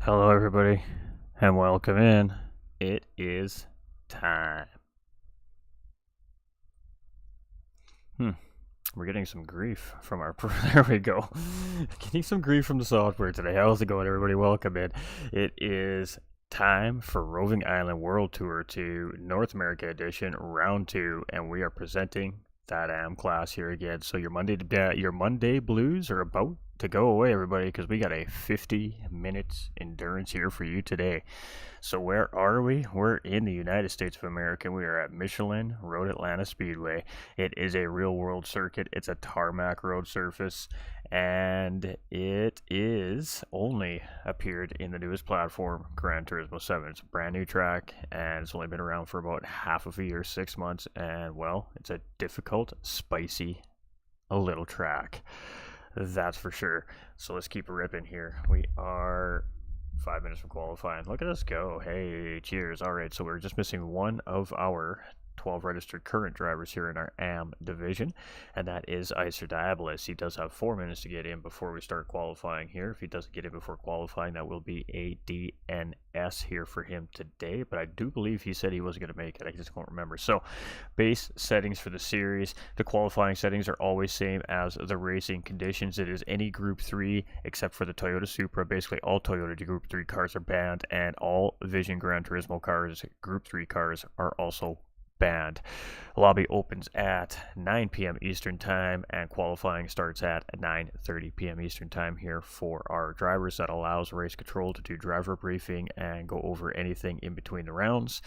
Hello, everybody, and welcome in. It is time. We're getting some grief from our. There we go. Getting some grief from the software today. How's it going, everybody? Welcome in. It is time for Roving Island World Tour 2 North America Edition Round 2, and we are presenting that AM class here again. So your Monday blues are about to go away, everybody, because we got a 50 minutes endurance here for you today. So where are we? We're in the United States of America. We are at Michelin Road Atlanta Speedway. It is a real world circuit. It's a tarmac road surface, and it is only appeared in the newest platform, Gran Turismo 7. It's a brand new track, and it's only been around for about half of a year, 6 months, and well, it's a difficult, spicy, a little track. That's for sure. So let's keep it ripping here. We are 5 minutes from qualifying. Look at us go. Hey, cheers. All right, so we're just missing one of our 12 registered current drivers here in our AM division, and that is Icer Diabolus. He does have 4 minutes to get in before we start qualifying here. If he doesn't get in before qualifying, that will be a DNS here for him today, but I do believe he said he wasn't going to make it. I just don't remember. So base settings for the series, the qualifying settings are always same as the racing conditions. It is any Group 3 except for the Toyota Supra. Basically all Toyota Group 3 cars are banned, and all Vision Gran Turismo cars, Group 3 cars, are also banned. Lobby opens at 9 p.m. Eastern Time, and qualifying starts at 9:30 p.m. Eastern Time here for our drivers. That allows race control to do driver briefing and go over anything in between the rounds.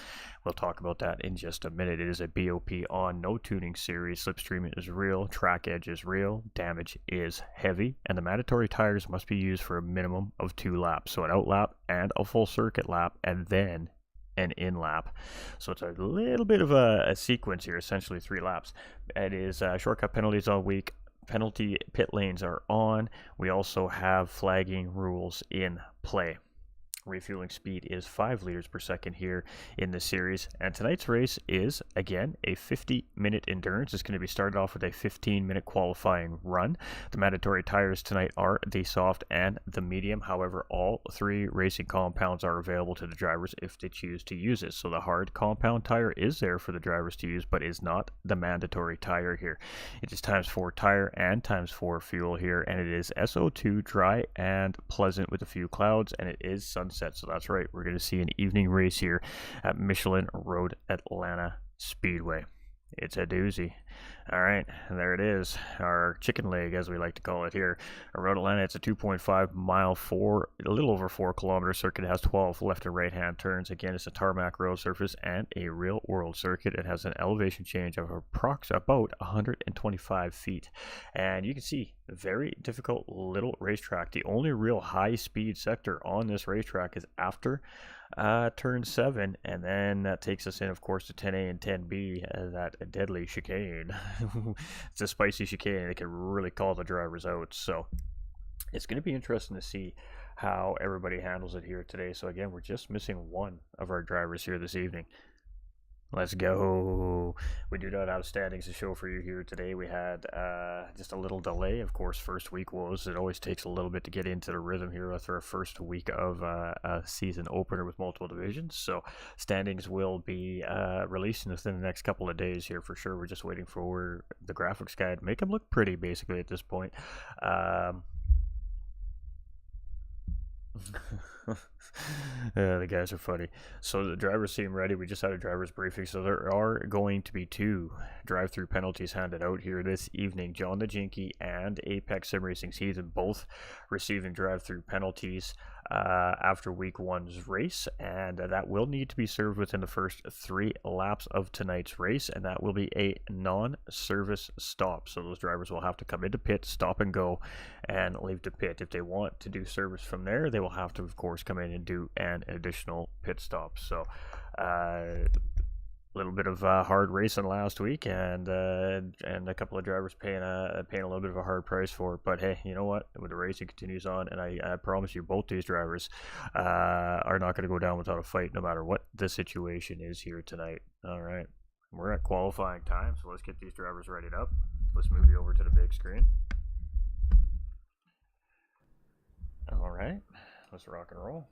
We'll talk about that in just a minute. It is a BOP on, no tuning series. Slipstream is real, track edge is real, damage is heavy, and the mandatory tires must be used for a minimum of 2 laps. So an out lap and a full circuit lap, and then an in lap. So it's a little bit of a sequence here, essentially 3 laps. It is shortcut penalties all week. Penalty pit lanes are on. We also have flagging rules in play. Refueling speed is 5 liters per second here in the series, and tonight's race is again a 50-minute endurance. It's going to be started off with a 15-minute qualifying run. The mandatory tires tonight are the soft and the medium. However, all 3 racing compounds are available to the drivers if they choose to use it. So the hard compound tire is there for the drivers to use, but is not the mandatory tire here. It is ×4 tire and ×4 fuel here, and it is SO2 dry and pleasant with a few clouds, and it is sunset. So that's right, we're going to see an evening race here at Michelin Road Atlanta Speedway. It's a doozy. All right, and there it is, our chicken leg, as we like to call it here. Road Atlanta, it's a 2.5 mile, a little over 4 kilometer circuit. It has 12 left and right hand turns. Again, it's a tarmac road surface and a real world circuit. It has an elevation change of approximately about 125 feet. And you can see, a very difficult little racetrack. The only real high speed sector on this racetrack is after turn 7, and then that takes us in, of course, to 10A and 10B, that deadly chicane. It's a spicy chicane. It can really call the drivers out. So it's going to be interesting to see how everybody handles it here today. So again, we're just missing one of our drivers here this evening. Let's go. We do not have standings to show for you here today. We had just a little delay. Of course, first week was, it always takes a little bit to get into the rhythm here after our first week of a season opener with multiple divisions. So standings will be released within the next couple of days here for sure. We're just waiting for the graphics guy to make them look pretty basically at this point. The guys are funny. So the drivers seem ready. We just had a driver's briefing, so there are going to be 2 drive-through penalties handed out here this evening. John the Jinky and Apex Sim Racing Season both receiving drive-through penalties after week 1's race, and that will need to be served within the first 3 laps of tonight's race, and that will be a non-service stop. So those drivers will have to come into pit, stop and go, and leave the pit. If they want to do service from there, they will have to, of course, come in and do an additional pit stop. So a little bit of hard racing last week, and a couple of drivers paying a little bit of a hard price for it. But hey, you know what? When the racing continues on, and I promise you, both these drivers are not going to go down without a fight, no matter what the situation is here tonight. All right, we're at qualifying time, so let's get these drivers readied up. Let's move you over to the big screen. All right, let's rock and roll.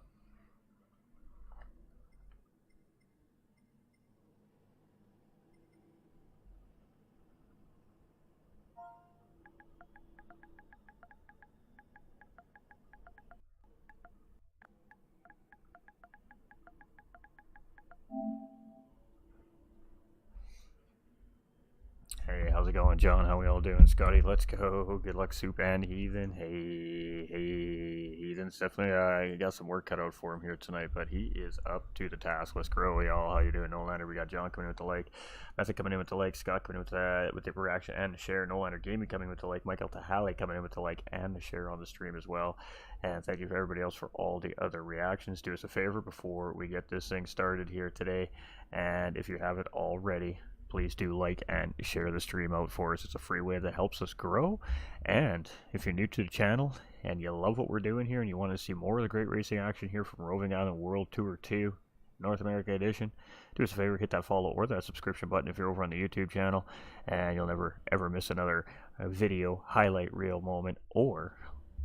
How's it going, John? How we all doing? Scotty, let's go. Good luck, Soup and Heathen. Hey, Heathen's definitely got some work cut out for him here tonight, but he is up to the task. Let's grow, y'all. How you doing, Nolander? We got John coming in with the like. Method coming in with the like. Scott coming in with the reaction and the share. Nolander Gaming coming with the like. Michael Tahali coming in with the like and the share on the stream as well. And thank you for everybody else for all the other reactions. Do us a favor before we get this thing started here today. And if you haven't already, please do like and share the stream out for us. It's a free way that helps us grow. And if you're new to the channel and you love what we're doing here and you want to see more of the great racing action here from Roving Island World Tour 2 North America Edition, do us a favor, hit that follow or that subscription button if you're over on the YouTube channel, and you'll never ever miss another video, highlight reel moment, or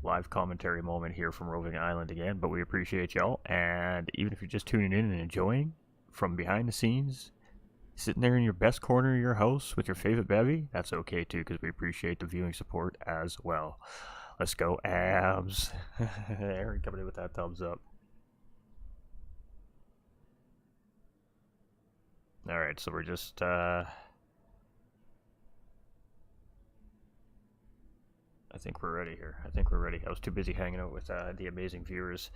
live commentary moment here from Roving Island again. But we appreciate y'all, and even if you're just tuning in and enjoying from behind the scenes, sitting there in your best corner of your house with your favorite bevy, that's okay too, because we appreciate the viewing support as well. Let's go, abs. Aaron coming in with that thumbs up. Alright, so we're just I think we're ready here. I was too busy hanging out with the amazing viewers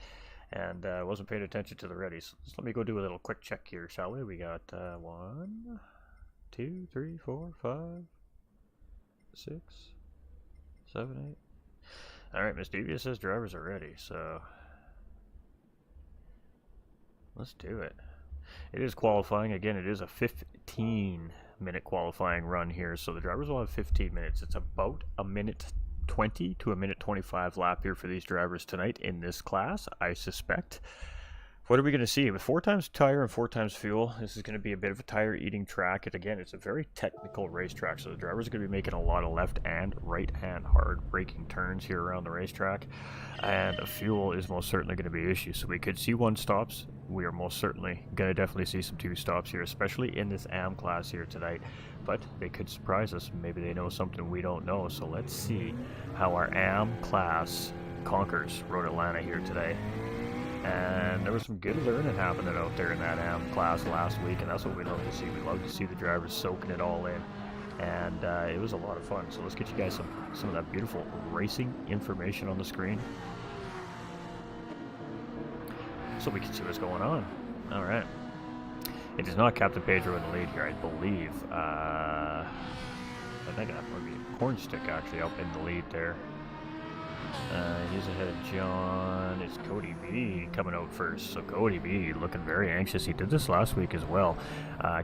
and wasn't paying attention to the readies. So let me go do a little quick check here, shall we? We got 1, 2, 3, 4, 5, 6, 7, 8. Alright, Miss Devious says drivers are ready, so let's do it. It is qualifying. Again, it is a 15-minute qualifying run here, so the drivers will have 15 minutes. It's about a minute 20 to a minute 25 lap here for these drivers tonight in this class, I suspect. What are we going to see? With 4 times tire and 4 times fuel, this is going to be a bit of a tire-eating track. And again, it's a very technical racetrack, so the drivers are going to be making a lot of left and right-hand hard braking turns here around the racetrack. And fuel is most certainly going to be an issue. So we could see 1 stops. We are most certainly going to definitely see some 2 stops here, especially in this AM class here tonight. But they could surprise us. Maybe they know something we don't know. So let's see how our AM class conquers Road Atlanta here today. And there was some good learning happening out there in that AM class last week, and that's what we love to see. We love to see the drivers soaking it all in, and it was a lot of fun. So let's get you guys some of that beautiful racing information on the screen so we can see what's going on. All right. It is not Captain Pedro in the lead here, I believe. I think that might be Cornstick actually up in the lead there. He's ahead of John. It's Cody B coming out first. So Cody B looking very anxious. He did this last week as well.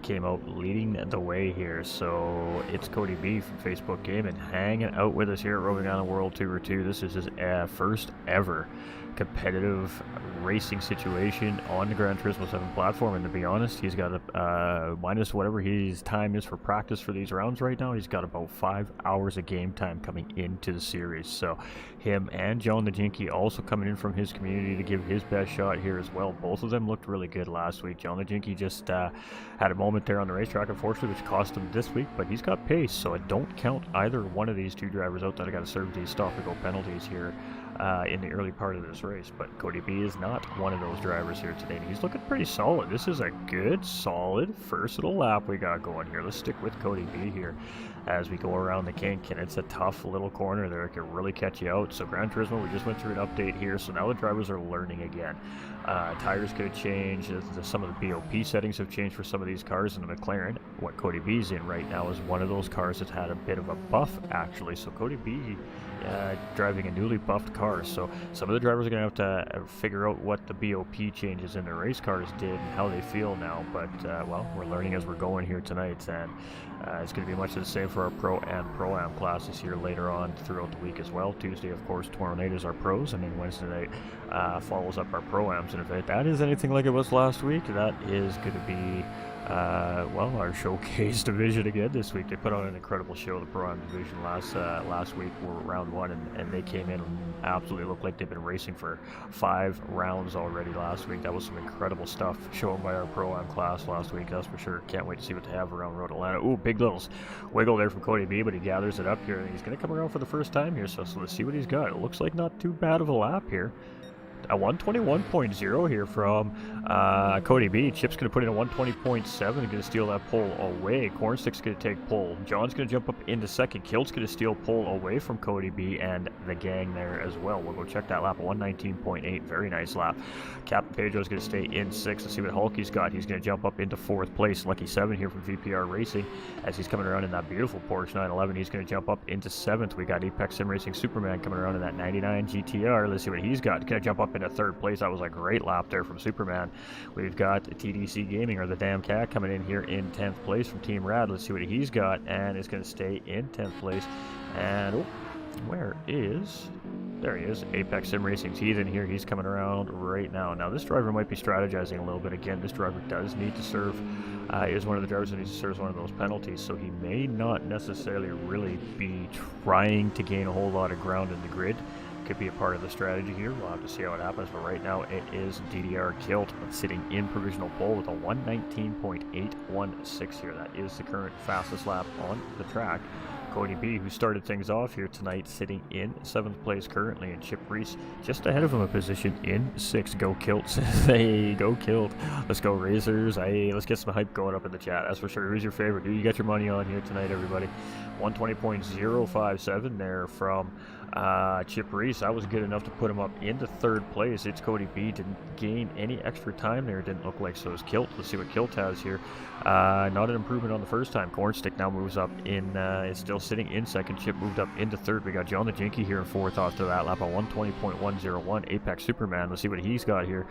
Came out leading the way here. So it's Cody B from Facebook Gaming hanging out with us here at Roving Island World Tour 2. This is his first ever competitive racing situation on the Gran Turismo 7 platform, and to be honest, he's got a minus whatever his time is for practice for these rounds right now, he's got about 5 hours of game time coming into the series. So him and John the Jinky also coming in from his community to give his best shot here as well. Both of them looked really good last week. John the Jinky just had a moment there on the racetrack, unfortunately, which cost him this week, but he's got pace, so I don't count either one of these 2 drivers out that I got to serve these stop-and-go penalties here in the early part of this race. But Cody B is not one of those drivers here today. He's looking pretty solid. This is a good, solid first little lap we got going here. Let's stick with Cody B here as we go around the kink, and it's a tough little corner there. It can really catch you out. So Gran Turismo, we just went through an update here, so now the drivers are learning again. Tires could change. Some of the BOP settings have changed for some of these cars, and the McLaren, what Cody B's in right now, is one of those cars that's had a bit of a buff actually. So Cody B driving a newly buffed car, so some of the drivers are going to have to figure out what the BOP changes in their race cars did and how they feel now. But well, we're learning as we're going here tonight, and it's going to be much the same for our Pro and Pro-Am classes here later on throughout the week as well. Tuesday, of course, tomorrow night is our Pros, and then Wednesday night follows up our Pro-Ams. And if that is anything like it was last week, that is going to be well, our showcase division again this week. They put on an incredible show, the Pro-Am division last week were round 1, and they came in and absolutely looked like they've been racing for 5 rounds already last week. That was some incredible stuff shown by our Pro-Am class last week, that's for sure. Can't wait to see what they have around Road Atlanta. Ooh, big little wiggle there from Cody B, but he gathers it up here, and he's going to come around for the first time here, so let's see what he's got. It looks like not too bad of a lap here. a 121.0 here from Cody B. Chip's going to put in a 120.7 and going to steal that pole away. Cornstick's going to take pole. John's going to jump up into second. Kilt's going to steal pole away from Cody B and the gang there as well. We'll go check that lap, 119.8. Very nice lap. Captain Pedro's going to stay in 6th. Let's see what Hulky's got. He's going to jump up into 4th place. Lucky 7 here from VPR Racing as he's coming around in that beautiful Porsche 911. He's going to jump up into 7th. We got Apex Sim Racing Superman coming around in that 99 GTR. Let's see what he's got. Going to jump up into 3rd place. That was a great lap there from Superman. We've got TDC Gaming, or the Damn Cat, coming in here in 10th place from Team Rad. Let's see what he's got, and it's going to stay in 10th place. And oh, where is... There he is, Apex Sim Racing's Heathen here. He's coming around right now. Now, this driver might be strategizing a little bit. Again, this driver does need to serve, is one of the drivers that needs to serve one of those penalties, so he may not necessarily really be trying to gain a whole lot of ground in the grid. Could be a part of the strategy here. We'll have to see how it happens, but right now it is DDR Kilt sitting in provisional pole with a 119.816 here. That is the current fastest lap on the track. Cody B, who started things off here tonight, sitting in 7th place currently, and Chip Reese just ahead of him, a position in 6th. Go Kilt. Hey, go Kilt. Let's go Razors. Hey, let's get some hype going up in the chat. That's for sure. Who's your favorite? Who you got your money on here tonight, everybody? 120.057 there from Chip Reese. That was good enough to put him up into 3rd place. It's Cody B. Didn't gain any extra time there. Didn't look like. So is Kilt. Let's see what Kilt has here. Not an improvement on the first time. Cornstick now moves up in, is still sitting in 2nd. Chip moved up into 3rd. We got John the Jinky here in 4th after that lap, a 120.101. Apex Superman. Let's see what he's got here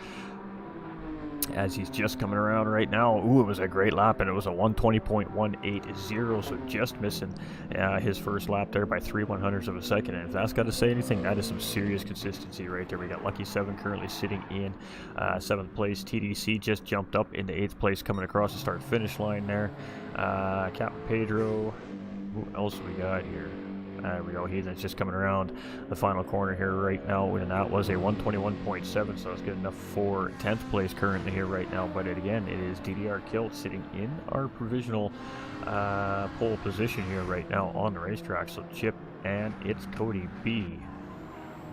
as he's just coming around right now. Ooh, it was a great lap, and it was a 120.180, so just missing his first lap there by 3/100ths of a second. And if that's got to say anything, that is some serious consistency right there. We got Lucky 7 currently sitting in 7th place. TDC just jumped up into 8th place, coming across the start-finish line there. Captain Pedro. Who else we got here? There we go. Heathen's just coming around the final corner here right now, and that was a 121.7, so it's good enough for 10th place currently here right now. But again, it is DDR Kilt sitting in our provisional pole position here right now on the racetrack. So Chip, and it's Cody B.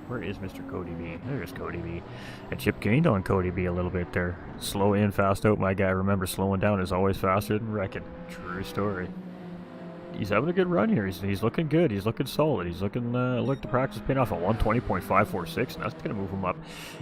Where is Mr. Cody B? There's Cody B. And Chip gained on Cody B a little bit there. Slow in, fast out, my guy. Remember, slowing down is always faster than wrecking. True story. He's having a good run here. He's looking good. He's looking solid. He's looking like the practice paying off at 120.546, and that's going to move him up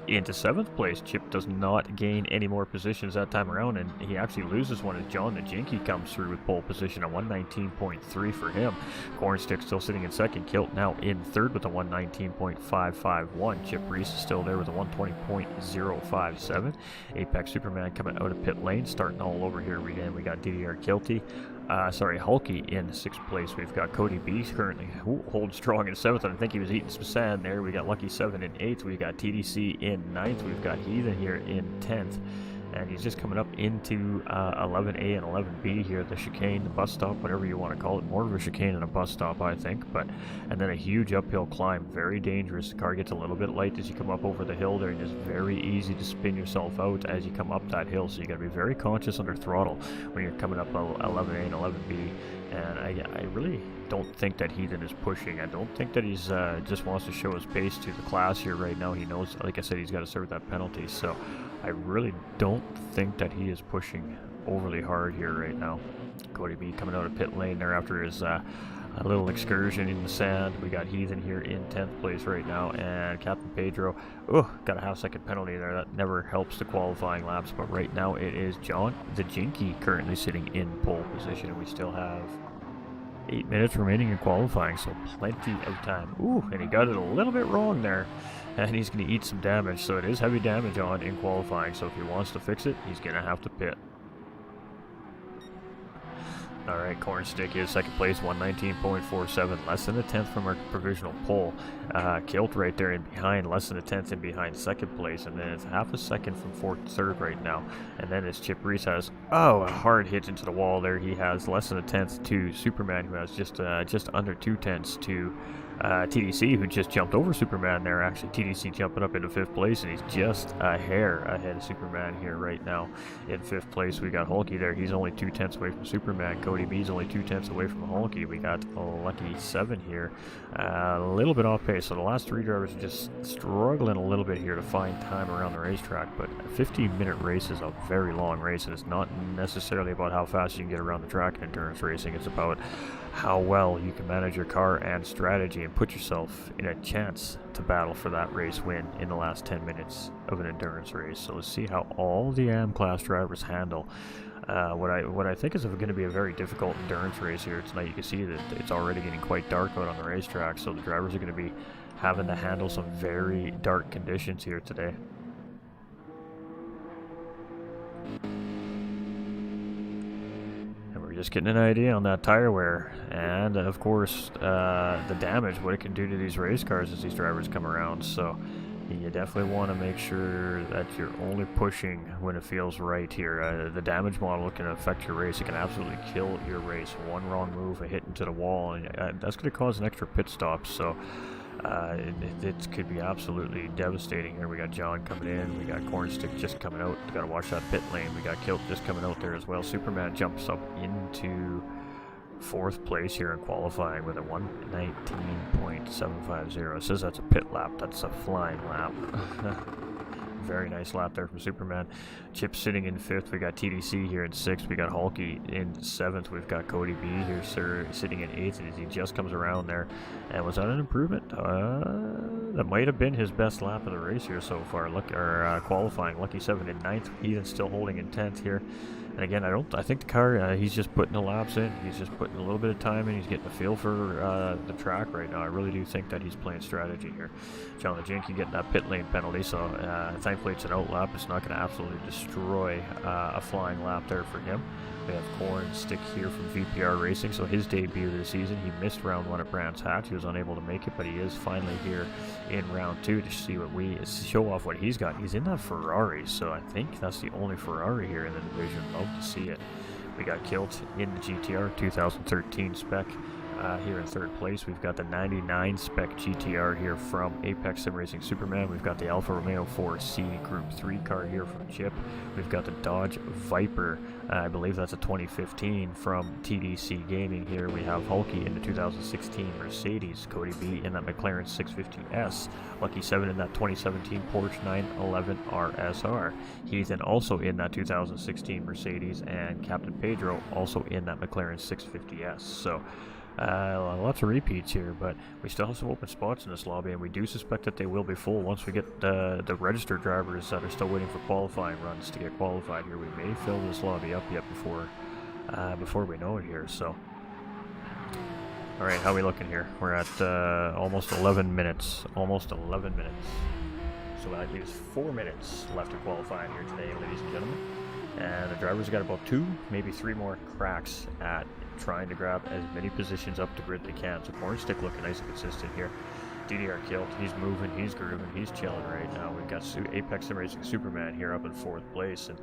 into 7th place. Chip does not gain any more positions that time around, and he actually loses one as John the Jinky comes through with pole position at 119.3 for him. Cornstick still sitting in 2nd. Kilt now in 3rd with a 119.551. Chip Reese is still there with a 120.057. Apex Superman coming out of pit lane, starting all over here again. We got DDR Kilty. Hulky in 6th place. We've got Cody B currently holds strong in 7th, and I think he was eating some sand there. We got Lucky 7 in 8th. We got TDC in 9th. We've got Heathen here in 10th. And he's just coming up into 11A and 11B here, the chicane, the bus stop, whatever you want to call it. More of a chicane than a bus stop, I think. And then a huge uphill climb, very dangerous. The car gets a little bit light as you come up over the hill there, and it's very easy to spin yourself out as you come up that hill. So you got to be very conscious under throttle when you're coming up 11A and 11B. And I really don't think that Heathen is pushing. I don't think that he's just wants to show his pace to the class here right now. He knows, like I said, he's got to serve that penalty. So I really don't think that he is pushing overly hard here right now. Cody B coming out of pit lane there after his a little excursion in the sand. We got Heathen here in 10th place right now, and Captain Pedro, got a half-second penalty there. That never helps the qualifying laps, but right now it is John the Jinky currently sitting in pole position, and we still have 8 minutes remaining in qualifying, so plenty of time. And he got it a little bit wrong there, and he's going to eat some damage, so it is heavy damage on in qualifying, so if he wants to fix it, he's going to have to pit. Alright, Cornstick is 2nd place, 119.47, less than a 10th from our provisional pole. Kilt right there in behind, less than a 10th in behind 2nd place, and then it's half a second from 4th to 3rd right now. And then as Chip Reese has, a hard hit into the wall there. He has less than a 10th to Superman, who has just under 2 tenths to TDC, who just jumped over Superman there. Actually, TDC jumping up into 5th place, and he's just a hair ahead of Superman here right now. In 5th place, we got Hulky there. He's only 2/10 away from Superman. Cody B's only 2/10 away from Hulky. We got Lucky 7 here, a little bit off pace. So the last 3 drivers are just struggling a little bit here to find time around the racetrack. But a 15-minute race is a very long race, and it's not necessarily about how fast you can get around the track in endurance racing. It's about how well you can manage your car and strategy and put yourself in a chance to battle for that race win in the last 10 minutes of an endurance race. So let's see how all the AM class drivers handle what I think is going to be a very difficult endurance race here tonight. You can see that it's already getting quite dark out on the racetrack, so the drivers are going to be having to handle some very dark conditions here today. Just getting an idea on that tire wear, and of course the damage, what it can do to these race cars as these drivers come around. So you definitely want to make sure that you're only pushing when it feels right here. The damage model can affect your race. It can absolutely kill your race. One wrong move, a hit into the wall, and that's going to cause an extra pit stop. So it could be absolutely devastating here. We got John coming in, we got Cornstick just coming out. Got to watch that pit lane. We got Kilt just coming out there as well. Superman jumps up into 4th place here in qualifying with a 1:19.750. It says that's a pit lap. That's a flying lap. Very nice lap there from Superman. Chip sitting in 5th. We got TDC here in 6th. We got Hulky in 7th. We've got Cody B here sitting in 8th as he just comes around there. And was that an improvement? That might have been his best lap of the race here so far. Qualifying. Lucky 7 in 9th. He's still holding in 10th here. And again, I think the car, he's just putting the laps in. He's just putting a little bit of time in. He's getting a feel for the track right now. I really do think that he's playing strategy here. John the Jinky getting that pit lane penalty, so thankfully it's an out lap. It's not going to absolutely destroy a flying lap there for him. We have Cornstick here from VPR Racing, so his debut of the season. He missed round 1 at Brands Hatch. He was unable to make it, but he is finally here in round 2 to see show off what he's got. He's in that Ferrari, so I think that's the only Ferrari here in the division. Love to see it. We got Kilt in the GTR 2013 spec. Here in 3rd place, we've got the 99 spec GTR here from Apex Sim Racing Superman. We've got the Alfa Romeo 4C Group 3 car here from Chip. We've got the Dodge Viper, I believe that's a 2015 from TDC Gaming here. We have Hulky in the 2016 Mercedes, Cody B in that McLaren 650S, Lucky 7 in that 2017 Porsche 911 RSR, Heathen also in that 2016 Mercedes, and Captain Pedro also in that McLaren 650S. So lots of repeats here, but we still have some open spots in this lobby, and we do suspect that they will be full once we get the registered drivers that are still waiting for qualifying runs to get qualified here. We may fill this lobby up yet before we know it here. So, all right, how are we looking here? We're at almost 11 minutes. Almost 11 minutes. So that leaves 4 minutes left to qualify here today, ladies and gentlemen. And the drivers got about 2, maybe 3 more cracks at trying to grab as many positions up the grid they can. So Cornstick looking nice and consistent here. DDR Kilt, he's moving, he's grooving, he's chilling right now. We've got Apex Sim Racing Superman here up in 4th place, and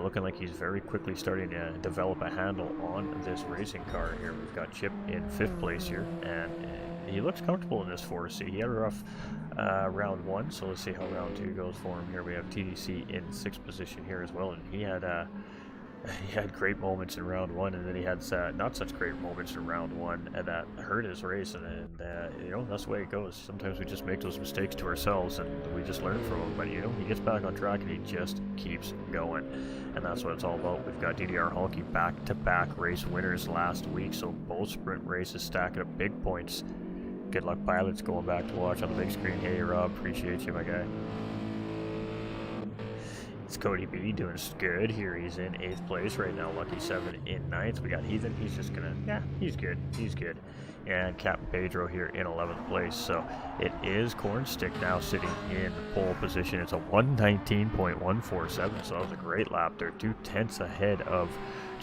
looking like he's very quickly starting to develop a handle on this racing car here. We've got Chip in 5th place here, and he looks comfortable in this 4C. He had a rough round 1, so let's see how round 2 goes for him here. We have TDC in 6th position here as well, and he had great moments in round 1, and then he had not such great moments in round 1, and that hurt his race. And that's the way it goes. Sometimes we just make those mistakes to ourselves, and we just learn from them. But he gets back on track, and he just keeps going, and that's what it's all about. We've got DDR Hulky back-to-back race winners last week, so both sprint races stacking up big points. Good luck, pilots, going back to watch on the big screen. Hey, Rob, appreciate you, my guy. It's Cody B doing good here. He's in 8th place right now. Lucky 7 in 9th. We got Heathen. He's just gonna, he's good. He's good. And Captain Pedro here in 11th place. So it is Cornstick now sitting in pole position. It's a 1:19.147. So that was a great lap there. 2/10 ahead of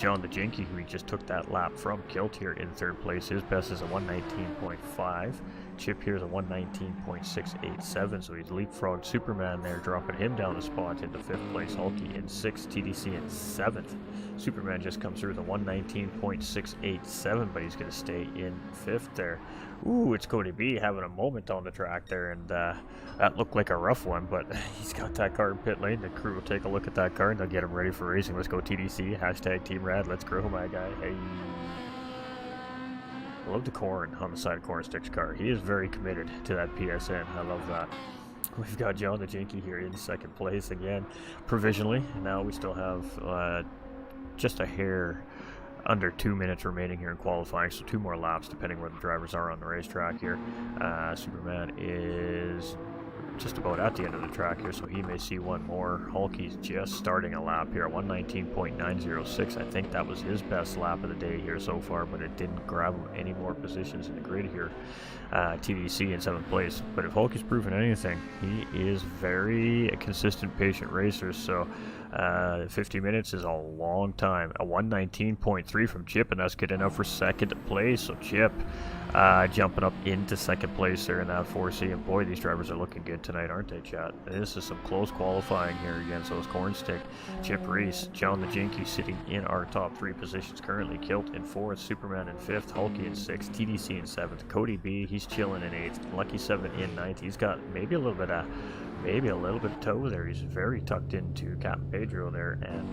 John the Jinky, who he just took that lap from, Kilt here in third place. His best is a 119.5. Chip here is a 119.687, so he's leapfrogged Superman there, dropping him down a spot into 5th place. Hulky in 6th, TDC in 7th. Superman just comes through the 119.687, but he's going to stay in 5th there. Ooh, it's Cody B having a moment on the track there, and that looked like a rough one, but he's got that car in pit lane. The crew will take a look at that car, and they'll get him ready for racing. Let's go TDC, hashtag Team Rad, let's grow my guy. Hey. I love the corn on the side of Cornstick's car. He is very committed to that PSN. I love that. We've got John the Jinky here in 2nd place again, provisionally. Now we still have just a hair under 2 minutes remaining here in qualifying, so 2 more laps depending where the drivers are on the racetrack here. Superman is just about at the end of the track here, so he may see one more. Hulky's just starting a lap here at 119.906. I think that was his best lap of the day here so far, but it didn't grab him any more positions in the grid here. TDC in 7th place. But if Hulky's proven anything, he is very consistent, patient racer, so 50 minutes is a long time. A 119.3 from Chip, and that's good enough for 2nd place. So Chip jumping up into 2nd place there in that 4C, and boy, these drivers are looking good tonight, aren't they, chat? This is some close qualifying here against those Cornstick. Chip Reese, John the Jinky sitting in our top 3 positions currently. Kilt in 4th, Superman in 5th, Hulky in 6th, TDC in 7th, Cody B, he's chilling in 8th, Lucky 7 in 9th. He's got maybe a little bit of toe there. He's very tucked into Captain Pedro there, and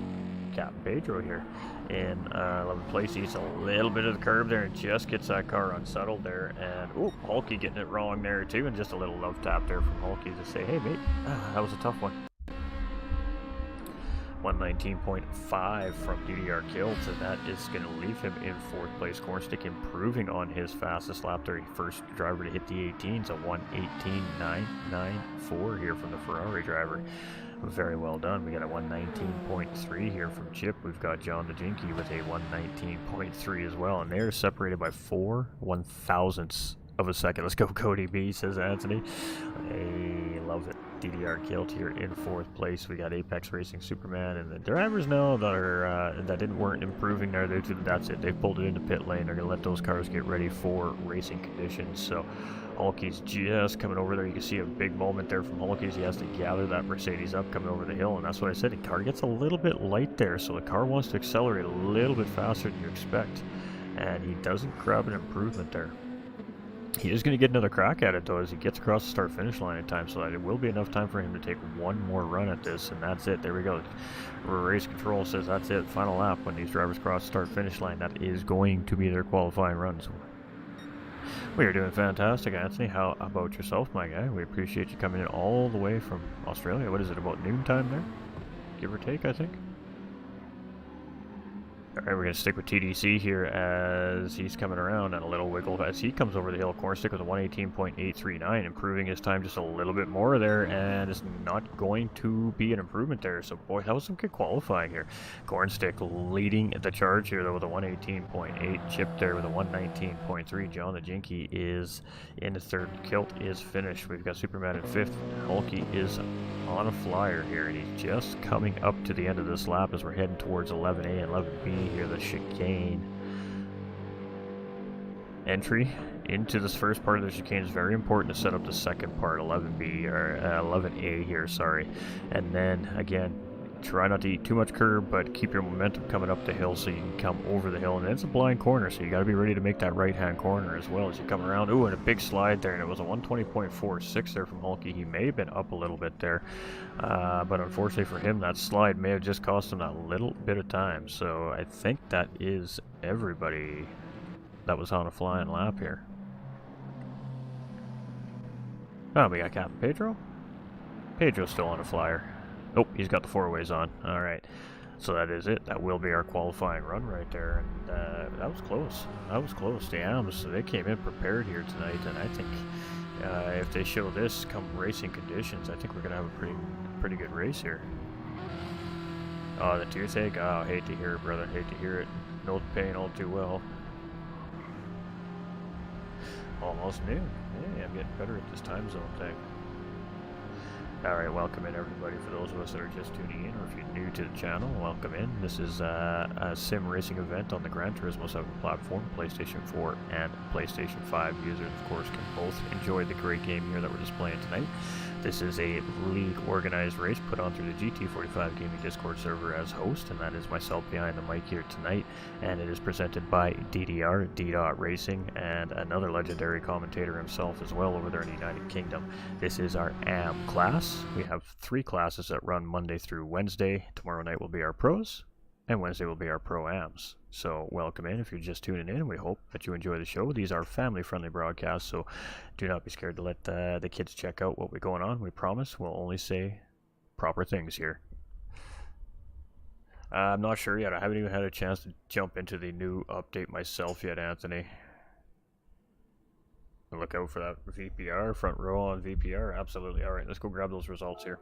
Captain Pedro here in 11th place. He's a little bit of the curve there and just gets that car unsettled there, and ooh, Hulky getting it wrong there too, and just a little love tap there from Hulky to say, hey mate, that was a tough one. 119.5 from DDR Kilt, and that is going to leave him in 4th place. Cornstick improving on his fastest lap there. First driver to hit the 18s, a 118.994 here from the Ferrari driver. Very well done. We got a 119.3 here from Chip. We've got John the Jinky with a 119.3 as well, and they're separated by 4 1/1000ths of a second. Let's go Cody B, says Anthony. Hey, love it. DDR Kilt here in 4th place. We got Apex Racing Superman, and the drivers know that are weren't improving there. That's it. They pulled it into pit lane. They're gonna let those cars get ready for racing conditions. So Hulky's just coming over there. You can see a big moment there from Hulky's. He has to gather that Mercedes up coming over the hill, and that's what I said. The car gets a little bit light there, so the car wants to accelerate a little bit faster than you expect, and he doesn't grab an improvement there. He is going to get another crack at it, though, as he gets across the start-finish line in time, so that it will be enough time for him to take one more run at this, and that's it. There we go. Race Control says that's it. Final lap when these drivers cross the start-finish line. That is going to be their qualifying run. So we are doing fantastic, Anthony. How about yourself, my guy? We appreciate you coming in all the way from Australia. What is it, about noontime there? Give or take, I think. Alright, we're going to stick with TDC here as he's coming around, and a little wiggle as he comes over the hill. Cornstick with a 118.839, improving his time just a little bit more there, and it's not going to be an improvement there. So, boy, that was some good qualifying here. Cornstick leading the charge here, though, with a 118.8. Chip there with a 119.3. John the Jinky is in the 3rd. Kilt is finished. We've got Superman in 5th. Hulky is on a flyer here, and he's just coming up to the end of this lap as we're heading towards 11A and 11B. Here, the chicane entry into this first part of the chicane is very important to set up the second part, 11B or 11A here, sorry. And then again, try not to eat too much curb, but keep your momentum coming up the hill so you can come over the hill. And it's a blind corner, so you got to be ready to make that right-hand corner as well as you come around. Ooh, and a big slide there, and it was a 120.46 there from Hulky. He may have been up a little bit there, but unfortunately for him, that slide may have just cost him that little bit of time. So I think that is everybody that was on a flying lap here. Oh, we got Captain Pedro. Pedro's still on a flyer. Nope, he's got the 4-ways on. Alright, so that is it. That will be our qualifying run right there. And that was close. That was close. The Ams, they came in prepared here tonight. And I think if they show this come racing conditions, I think we're going to have a pretty good race here. Oh, the toothache? Oh, hate to hear it, brother. Hate to hear it. Know the pain all too well. Almost noon. Hey, I'm getting better at this time zone thing. Alright, welcome in everybody. For those of us that are just tuning in, or if you're new to the channel, welcome in. This is a sim racing event on the Gran Turismo 7 platform. PlayStation 4 and PlayStation 5 users, of course, can both enjoy the great game here that we're displaying tonight. This is a league organized race put on through the GT45 Gaming Discord server as host, and that is myself behind the mic here tonight. And it is presented by DDR, D-Dot Racing, and another legendary commentator himself as well over there in the United Kingdom. This is our AM class. We have 3 classes that run Monday through Wednesday. Tomorrow night will be our pros, and Wednesday will be our pro-ams. So welcome in if you're just tuning in. We hope that you enjoy the show. These are family-friendly broadcasts, so do not be scared to let the kids check out what we're going on. We promise we'll only say proper things here. I'm not sure yet. I haven't even had a chance to jump into the new update myself yet, Anthony. Look out for that VPR, front row on VPR. Absolutely. All right, let's go grab those results here.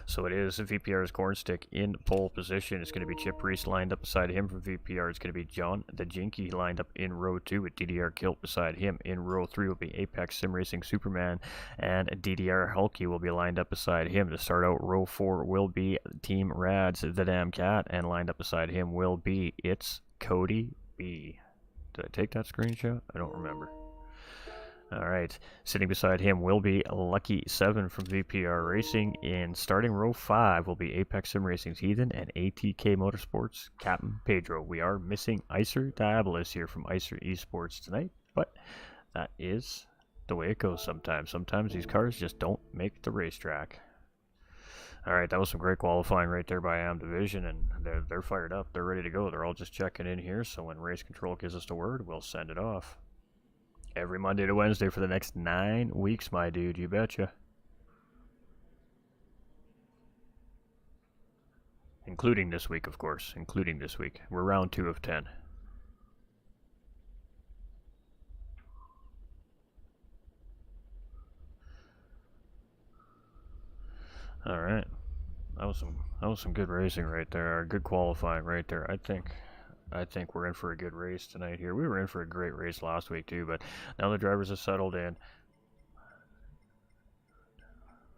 So it is VPR's Cornstick in pole position. It's going to be Chip Reese lined up beside him from VPR. It's going to be John the Jinky lined up in row 2 with DDR Kilt beside him. In row 3 will be Apex Sim Racing Superman, and DDR Hulky will be lined up beside him. To start out, row 4 will be Team Rad's The Damn Cat, and lined up beside him will be It's Cody B. Did I take that screenshot? I don't remember. Alright, sitting beside him will be Lucky 7 from VPR Racing. In starting row 5 will be Apex Sim Racing's Heathen and ATK Motorsports' Captain Pedro. We are missing Icer Diabolus here from Icer Esports tonight, but that is the way it goes sometimes. Sometimes these cars just don't make the racetrack. Alright, that was some great qualifying right there by AM Division, and they're fired up. They're ready to go. They're all just checking in here, so when race control gives us the word, we'll send it off. Every Monday to Wednesday for the next 9 weeks, my dude, you betcha. Including this week, of course. Including this week. We're round 2 of 10. Alright. That was some good racing right there. Good qualifying right there. I think we're in for a good race tonight here. We were in for a great race last week too, but now the drivers have settled in.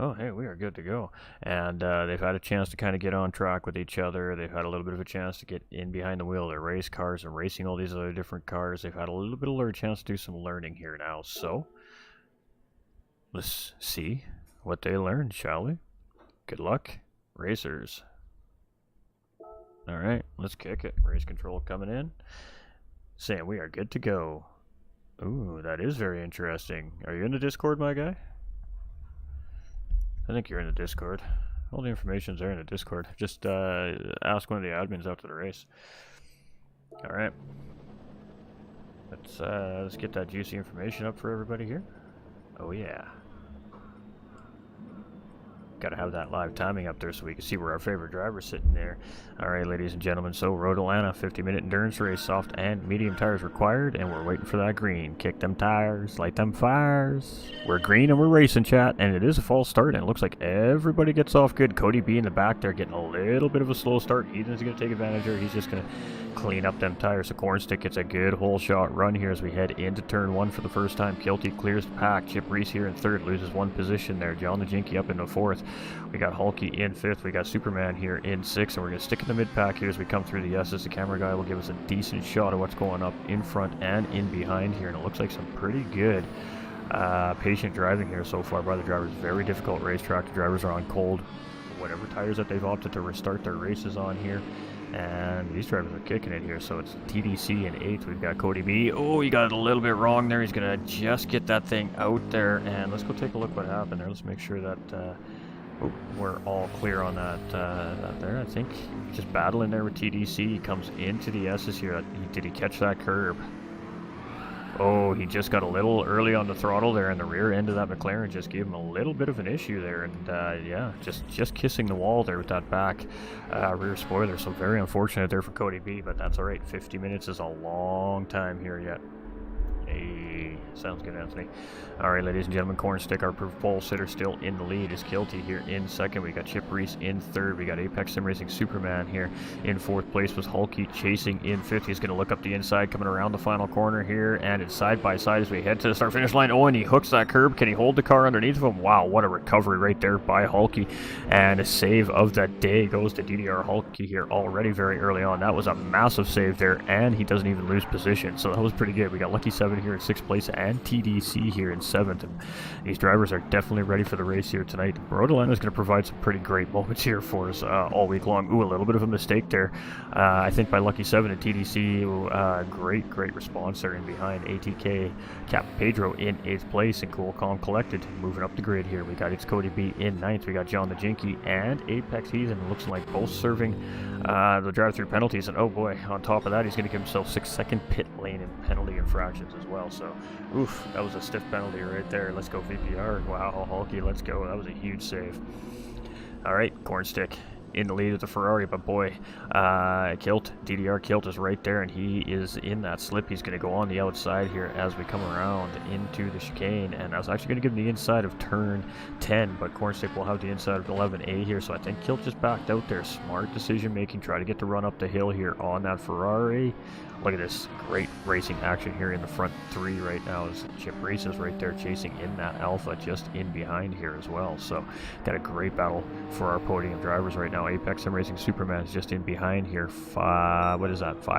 Oh, hey, we are good to go. And they've had a chance to kind of get on track with each other. They've had a little bit of a chance to get in behind the wheel of their race cars and racing all these other different cars. They've had a little bit of a chance to do some learning here now. So, let's see what they learned, shall we? Good luck, racers. Alright, let's kick it. Race control coming in. Saying we are good to go. Ooh, that is very interesting. Are you in the Discord, my guy? I think you're in the Discord. All the information's there in the Discord. Just ask one of the admins after the race. Alright. Let's get that juicy information up for everybody here. Oh yeah. Gotta have that live timing up there so we can see where our favorite driver's sitting there. Alright, ladies and gentlemen, so Road Atlanta, 50-minute endurance race, soft and medium tires required, and we're waiting for that green. Kick them tires, light them fires. We're green and we're racing, chat, and it is a false start, and it looks like everybody gets off good. Cody B in the back there getting a little bit of a slow start. Heathen's gonna take advantage here. He's just gonna clean up them tires. The Cornstick gets a good whole shot run here as we head into turn 1 for the first time. Kilty clears the pack. Chip Reese here in 3rd, loses 1 position there. John the Jinky up into 4th. We got Hulky in 5th. We got Superman here in 6th, and we're going to stick in the mid-pack here as we come through the S's. The camera guy will give us a decent shot of what's going up in front and in behind here, and it looks like some pretty good patient driving here so far by the drivers. Very difficult racetrack. The drivers are on cold, whatever tires that they've opted to restart their races on here. And these drivers are kicking it here, so it's TDC in 8th. We've got Cody B. Oh, he got it a little bit wrong there. He's going to just get that thing out there. And let's go take a look what happened there. Let's make sure that we're all clear on that there. I think just battling there with TDC. He comes into the S's here. Did he catch that curb? Oh, he just got a little early on the throttle there, and the rear end of that McLaren just gave him a little bit of an issue there, and yeah, just kissing the wall there with that back rear spoiler. So very unfortunate there for Cody B, but that's all right. 50 minutes is a long time here yet. Hey, sounds good, Anthony. All right, ladies and gentlemen, Cornstick, our pole sitter, still in the lead, is Kilty here in second. We got Chip Reese in third. We got Apex Sim Racing Superman here in fourth place, with Hulky chasing in fifth. He's going to look up the inside, coming around the final corner here, and it's side by side as we head to the start finish line. Oh, and he hooks that curb. Can he hold the car underneath of him? Wow, what a recovery right there by Hulky, and a save of that day goes to DDR Hulky here already very early on. That was a massive save there, and he doesn't even lose position, so that was pretty good. We got Lucky 7 here in 6th place and TDC here in 7th, and these drivers are definitely ready for the race here tonight. Road Atlanta is going to provide some pretty great moments here for us all week long. Ooh, a little bit of a mistake there, I think, by Lucky 7 and TDC. Great response there in behind. ATK Cap Pedro in 8th place, and Cool Calm Collected moving up the grid here. We got It's Cody B in 9th. We got John the Jinky and Apex Heathen, looks like both serving the drive-through penalties, and oh boy, on top of that, he's going to give himself 6-second pit lane and penalty infractions as well. So, oof, that was a stiff penalty right there. Let's go VPR. Wow, Hulky, let's go. That was a huge save. All right, Cornstick in the lead with the Ferrari, but boy, DDR Kilt is right there, and he is in that slip. He's going to go on the outside here as we come around into the chicane, and I was actually going to give him the inside of turn 10, but Cornstick will have the inside of 11A here, so I think Kilt just backed out there. Smart decision making, try to get the run up the hill here on that Ferrari. Look at this great racing action here in the front three right now, as Chip Reese is right there chasing in that Alpha just in behind here as well. So got a great battle for our podium drivers right now. Apex Sim Racing Superman is just in behind here. 5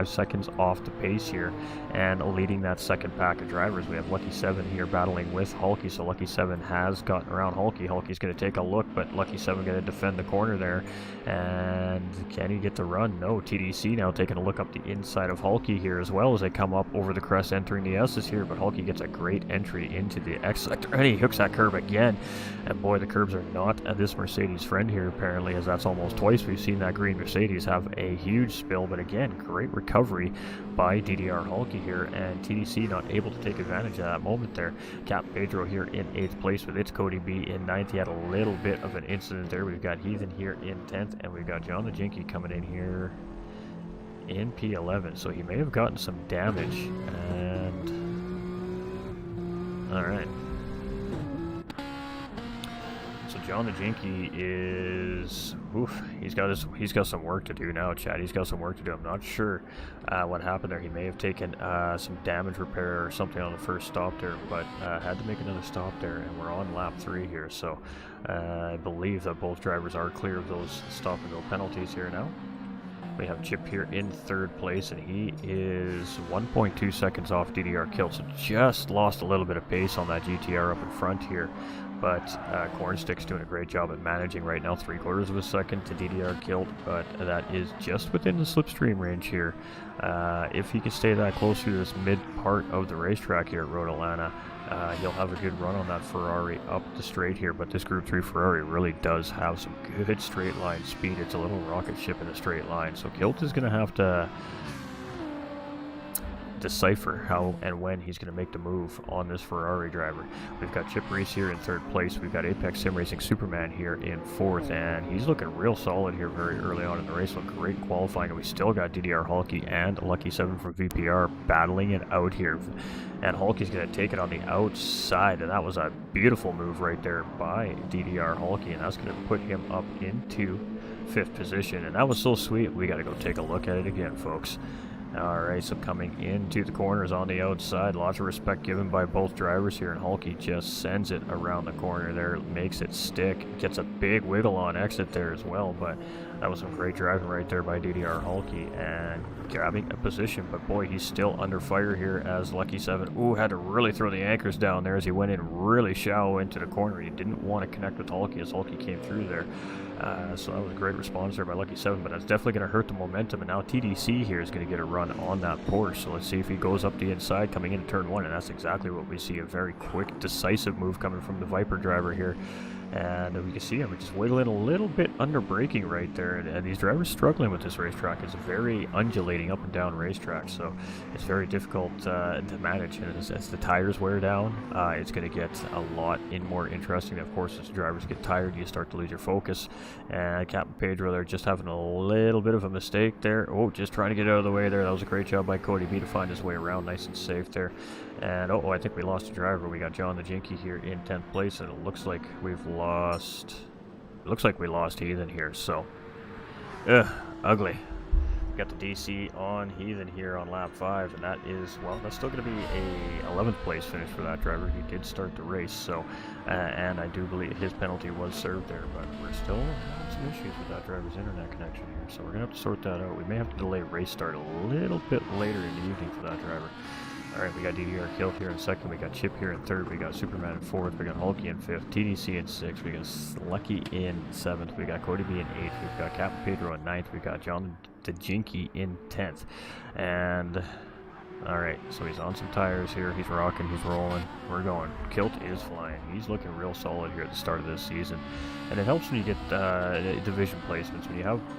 seconds off the pace here, and leading that second pack of drivers. We have Lucky 7 here battling with Hulky, so Lucky 7 has gotten around Hulky. Hulky's going to take a look, but Lucky 7 going to defend the corner there, and can he get the run? No. TDC now taking a look up the inside of Hulky here as well as they come up over the crest entering the S's here, but Hulky gets a great entry into the X sector, and he hooks that curb again, and boy, the curbs are not this Mercedes friend here apparently, as that's almost twice we've seen that green Mercedes have a huge spill. But again, great recovery by DDR Hulky here, and TDC not able to take advantage of that moment there. Cap Pedro here in 8th place with It's Cody B in 9th. He had a little bit of an incident there. We've got Heathen here in 10th, and we've got John the Jinky coming in here in P11, so he may have gotten some damage. And all right, so John the Jinky is, he's got some work to do now, Chad. He's got some work to do. I'm not sure what happened there. He may have taken some damage repair or something on the first stop there, but had to make another stop there, and we're on lap 3 here, so I believe that both drivers are clear of those stop and go penalties here now. We have Chip here in 3rd place, and he is 1.2 seconds off DDR Kilt, so just lost a little bit of pace on that GTR up in front here. But Cornstick's doing a great job at managing right now, 3/4 of a second to DDR Kilt, but that is just within the slipstream range here. If he can stay that close to this mid part of the racetrack here at Road Atlanta, he'll have a good run on that Ferrari up the straight here. But this Group 3 Ferrari really does have some good straight line speed. It's a little rocket ship in a straight line, so Kilt is going to have to decipher how and when he's going to make the move on this Ferrari driver. We've got Chip Reese here in 3rd place. We've got Apex Sim Racing Superman here in 4th, and he's looking real solid here very early on in the race. Looked great qualifying, and we still got DDR Hulky and Lucky 7 from VPR battling it out here, and Hulky's going to take it on the outside, and that was a beautiful move right there by DDR Hulky, and that's going to put him up into 5th position, and that was so sweet. We got to go take a look at it again, folks. Alright, so coming into the corners on the outside, lots of respect given by both drivers here, and Hulky just sends it around the corner there, makes it stick, gets a big wiggle on exit there as well, but that was some great driving right there by DDR Hulky, and grabbing a position, but boy, he's still under fire here as Lucky 7, had to really throw the anchors down there as he went in really shallow into the corner. He didn't want to connect with Hulky as Hulky came through there. So that was a great response there by Lucky 7, but that's definitely going to hurt the momentum, and now TDC here is going to get a run on that Porsche, so let's see if he goes up the inside coming into turn 1, and that's exactly what we see, a very quick, decisive move coming from the Viper driver here. And we can see him just wiggling a little bit under braking right there, and these drivers struggling with this racetrack. It's a very undulating up and down racetrack, so it's very difficult to manage. And as the tires wear down, it's going to get a lot more interesting. Of course, as the drivers get tired, you start to lose your focus. And Captain Pedro there just having a little bit of a mistake there. Just trying to get out of the way there. That was a great job by Cody B to find his way around nice and safe there. And oh, I think we lost a driver. We got John the Jinky here in 10th place, and it looks like we've lost. It looks like we lost Heathen here. So, ugly. Got the DC on Heathen here on lap 5, and that is, well, that's still going to be a 11th place finish for that driver. He did start the race, so, and I do believe his penalty was served there, but we're still having some issues with that driver's internet connection here, so we're going to have to sort that out. We may have to delay race start a little bit later in the evening for that driver. Alright, we got DDR Kilt here in 2nd, we got Chip here in 3rd, we got Superman in 4th, we got Hulky in 5th, TDC in 6th, we got Lucky in 7th, we got Cody B in 8th, we've got Captain Pedro in 9th, we got John the Jinky in 10th. And alright, so he's on some tires here, he's rocking, he's rolling, we're going. Kilt is flying, he's looking real solid here at the start of this season. And it helps when you get division placements.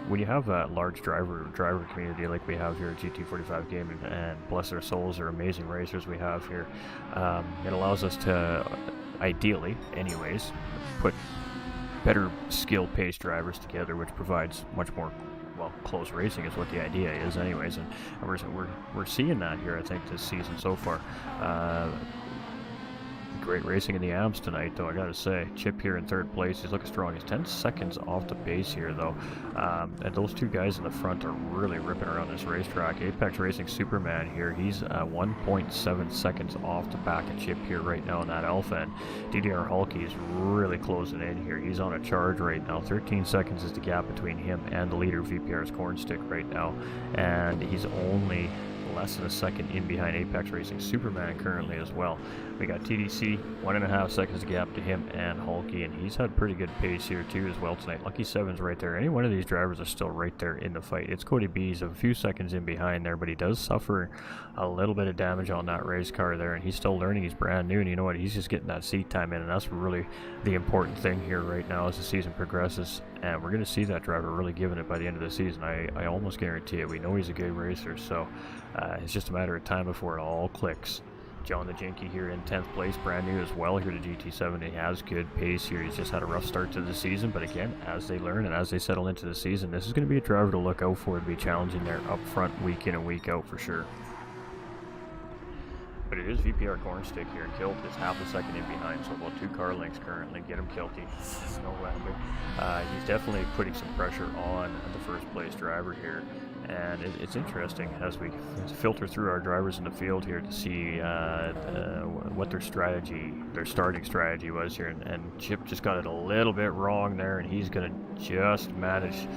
When you have a large driver community like we have here at GT45 Gaming, and bless their souls, they're amazing racers we have here. It allows us to, ideally, anyways, put better skilled pace drivers together, which provides much more, well, close racing is what the idea is, anyways. And we're seeing that here, I think, this season so far. Great racing in the abs tonight, though, I gotta say. Chip here in 3rd place. He's looking strong. He's 10 seconds off the pace here, though. And those two guys in the front are really ripping around this racetrack. Apex Racing Superman here. He's 1.7 seconds off the back of Chip here right now in that Alpha. And DDR Hulky is really closing in here. He's on a charge right now. 13 seconds is the gap between him and the leader, VPR's Cornstick, right now. And he's only less than a second in behind Apex Racing Superman currently as well. We got TDC, 1.5 seconds gap to him and Hulky, and he's had pretty good pace here too as well tonight. Lucky 7's right there. Any one of these drivers are still right there in the fight. It's Cody B's a few seconds in behind there, but he does suffer a little bit of damage on that race car there, and he's still learning. He's brand new, and you know what? He's just getting that seat time in, and that's really the important thing here right now as the season progresses. And we're going to see that driver really giving it by the end of the season. I almost guarantee it. We know he's a good racer, so it's just a matter of time before it all clicks. John the Jinky here in 10th place, brand new as well here to GT7. He has good pace here. He's just had a rough start to the season, but again, as they learn and as they settle into the season, this is going to be a driver to look out for, to be challenging there up front week in and week out for sure. But it is VPR Cornstick here, and Kilt is half a second in behind, so about 2 car lengths currently. Get him, Kilty. No rambling. He's definitely putting some pressure on the first place driver here. And it's interesting as we filter through our drivers in the field here to see what their starting strategy was here. And Chip just got it a little bit wrong there, and he's going to just manage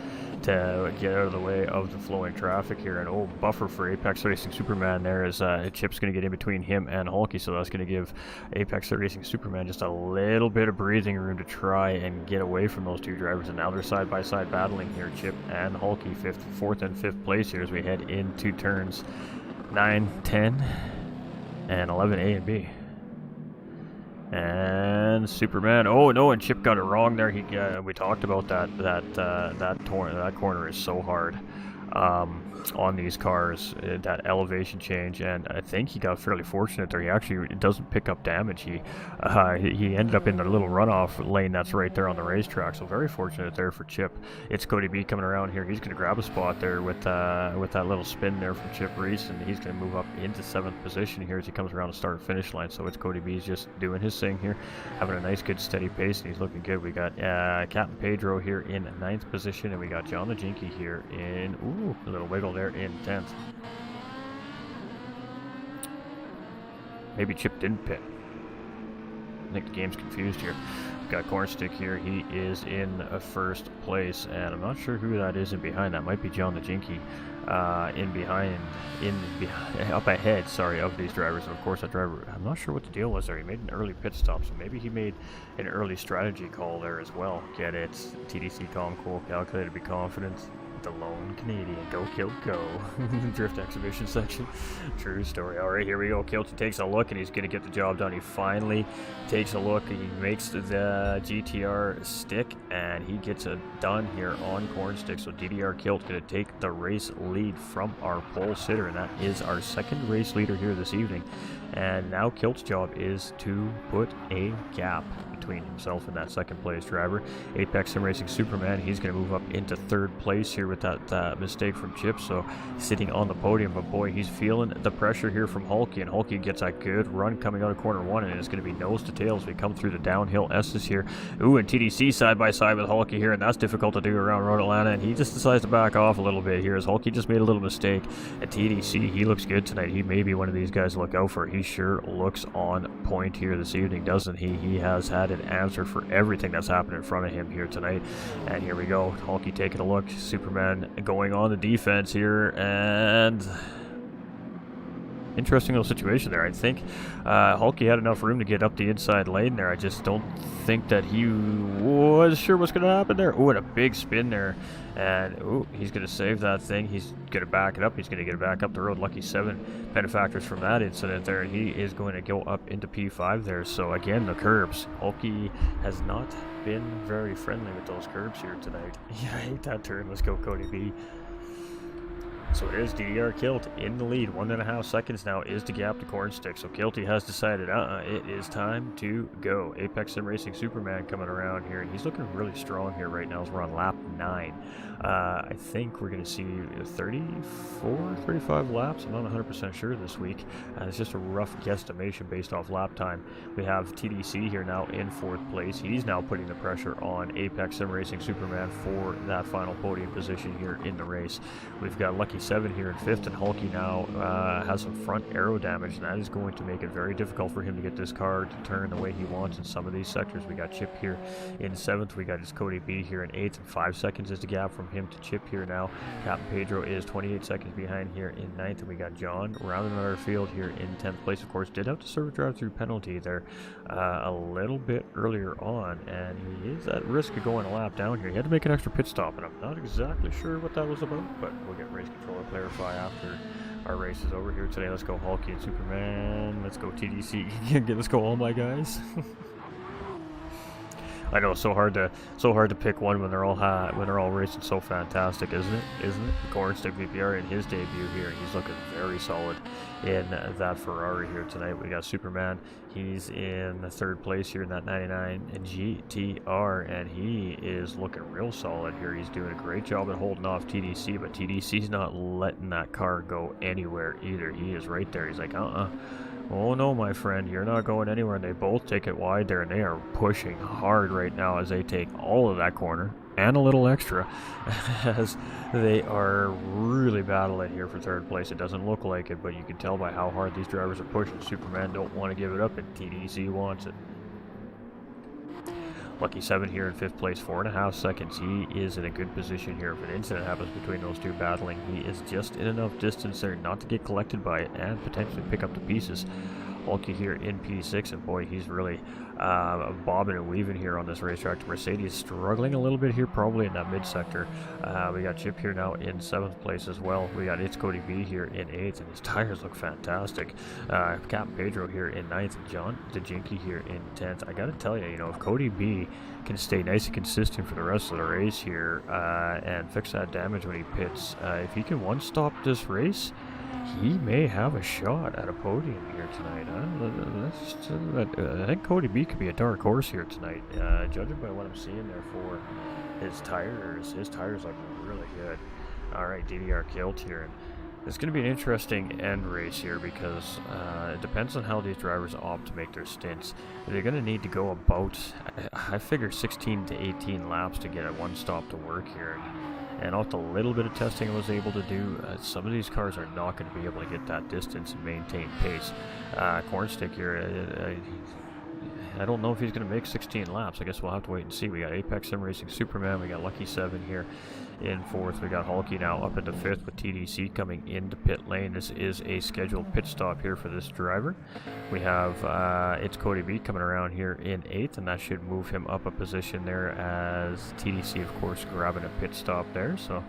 to get out of the way of the flowing traffic here. And oh, buffer for Apex Racing Superman there is Chip's going to get in between him and Hulky, so that's going to give Apex Racing Superman just a little bit of breathing room to try and get away from those two drivers. And now they're side by side battling here, Chip and Hulky, 4th and 5th place here as we head into turns 9, 10, and 11, A and B. And Superman, oh no, and Chip got it wrong there. We talked about that corner is so hard on these cars, that elevation change, and I think he got fairly fortunate there. He actually doesn't pick up damage. He ended up in the little runoff lane that's right there on the racetrack, so very fortunate there for Chip. It's Cody B coming around here. He's going to grab a spot there with that little spin there from Chip Reese, and he's going to move up into 7th position here as he comes around the start-finish line. So it's Cody B's just doing his thing here, having a nice, good, steady pace, and he's looking good. We got Captain Pedro here in 9th position, and we got John the Jinky here in, ooh, a little wiggle there in 10th. Maybe Chip didn't pit. I think the game's confused here. We've got Cornstick here. He is in 1st place, and I'm not sure who that is in behind. That might be John the Jinky up ahead, sorry, of these drivers. And of course, that driver, I'm not sure what the deal was there. He made an early pit stop, so maybe he made an early strategy call there as well. Get it? TDC calm, cool, calculated, be confident. The lone Canadian. Go, Kilt, go. Drift exhibition section. True story. All right, here we go. Kilt takes a look, and he's going to get the job done. He finally takes a look. He makes the GTR stick, and he gets it done here on Cornstick. So DDR Kilt going to take the race lead from our pole sitter, and that is our 2nd race leader here this evening. And now Kilt's job is to put a gap between himself and that second place driver. Apex Sim Racing Superman, he's going to move up into third place here with that mistake from Chip, so sitting on the podium. But boy, he's feeling the pressure here from Hulky, and Hulky gets a good run coming out of corner 1, and it's going to be nose to tail as we come through the downhill S's here. Ooh, and TDC side by side with Hulky here, and that's difficult to do around Road Atlanta, and he just decides to back off a little bit here as Hulky just made a little mistake. And TDC, he looks good tonight. He may be one of these guys to look out for. He sure looks on point here this evening, doesn't he? He has had an answer for everything that's happened in front of him here tonight. And here we go, Hulky taking a look, Superman going on the defense here, and interesting little situation there. I think Hulky had enough room to get up the inside lane there. I just don't think that he was sure what's going to happen there. Oh, and a big spin there. And oh, he's going to save that thing. He's going to back it up. He's going to get it back up the road. Lucky 7 benefactors from that incident there. And he is going to go up into P5 there. So again, the curbs. Hulky has not been very friendly with those curbs here tonight. Yeah, I hate that turn. Let's go, Cody B. So it is DDR Kilt in the lead. 1.5 seconds now is the gap to Cornstick. So Kilty has decided, it is time to go. Apex Sim Racing Superman coming around here, and he's looking really strong here right now as we're on lap 9. I think we're going to see 34, 35 laps. I'm not 100% sure this week. It's just a rough guesstimation based off lap time. We have TDC here now in 4th place. He's now putting the pressure on Apex Sim Racing Superman for that final podium position here in the race. We've got Lucky 7 here in 5th, and Hulky now has some front aero damage, and that is going to make it very difficult for him to get this car to turn the way he wants in some of these sectors. We got Chip here in 7th. We got his Cody B here in 8th, and 5 seconds is the gap from him to Chip here now. Captain Pedro is 28 seconds behind here in 9th, and we got John rounding out our field here in 10th place. Of course, did have to serve a drive-through penalty there a little bit earlier on, and he is at risk of going a lap down here. He had to make an extra pit stop, and I'm not exactly sure what that was about, but we'll get race controller clarify after our race is over here today. Let's go Hulky and Superman. Let's go TDC. Let's go all my guys. I know, so hard to pick one when they're all racing so fantastic, isn't it? Cornstick VPR in his debut here, he's looking very solid in that Ferrari here tonight. We got Superman. He's in the 3rd place here in that 99 GTR, and he is looking real solid here. He's doing a great job at holding off TDC, but TDC's not letting that car go anywhere either. He is right there. He's like, oh no, my friend, you're not going anywhere. And they both take it wide there, and they are pushing hard right now as they take all of that corner and a little extra as they are really battling here for 3rd place. It doesn't look like it, but you can tell by how hard these drivers are pushing. Superman don't want to give it up, and TDC wants it. Lucky 7 here in 5th place, 4.5 seconds. He is in a good position here. If an incident happens between those two battling, he is just in enough distance there not to get collected by it and potentially pick up the pieces. Hulky here in P6, and boy, he's really bobbing and weaving here on this racetrack. Mercedes struggling a little bit here, probably in that mid-sector. We got Chip here now in 7th place as well. We got It's Cody B here in 8th, and his tires look fantastic. Captain Pedro here in 9th, and John DeJinky here in 10th. I gotta tell you, if Cody B can stay nice and consistent for the rest of the race here and fix that damage when he pits, if he can one-stop this race, he may have a shot at a podium here tonight. I think Cody B could be a dark horse here tonight. Judging by what I'm seeing there for his tires look really good. Alright, DDR Kilt here. And it's going to be an interesting end race here because it depends on how these drivers opt to make their stints. They're going to need to go about, I figure, 16 to 18 laps to get a one-stop to work here. And off the little bit of testing I was able to do, some of these cars are not going to be able to get that distance and maintain pace. Cornstick here, I don't know if he's going to make 16 laps. I guess we'll have to wait and see. We got Apex Sim Racing Superman. We got Lucky 7 here in 4th. We got Hulky now up into 5th with TDC coming into pit lane. This is a scheduled pit stop here for this driver. We have It's Cody B coming around here in 8th, and that should move him up a position there as TDC, of course, grabbing a pit stop there. So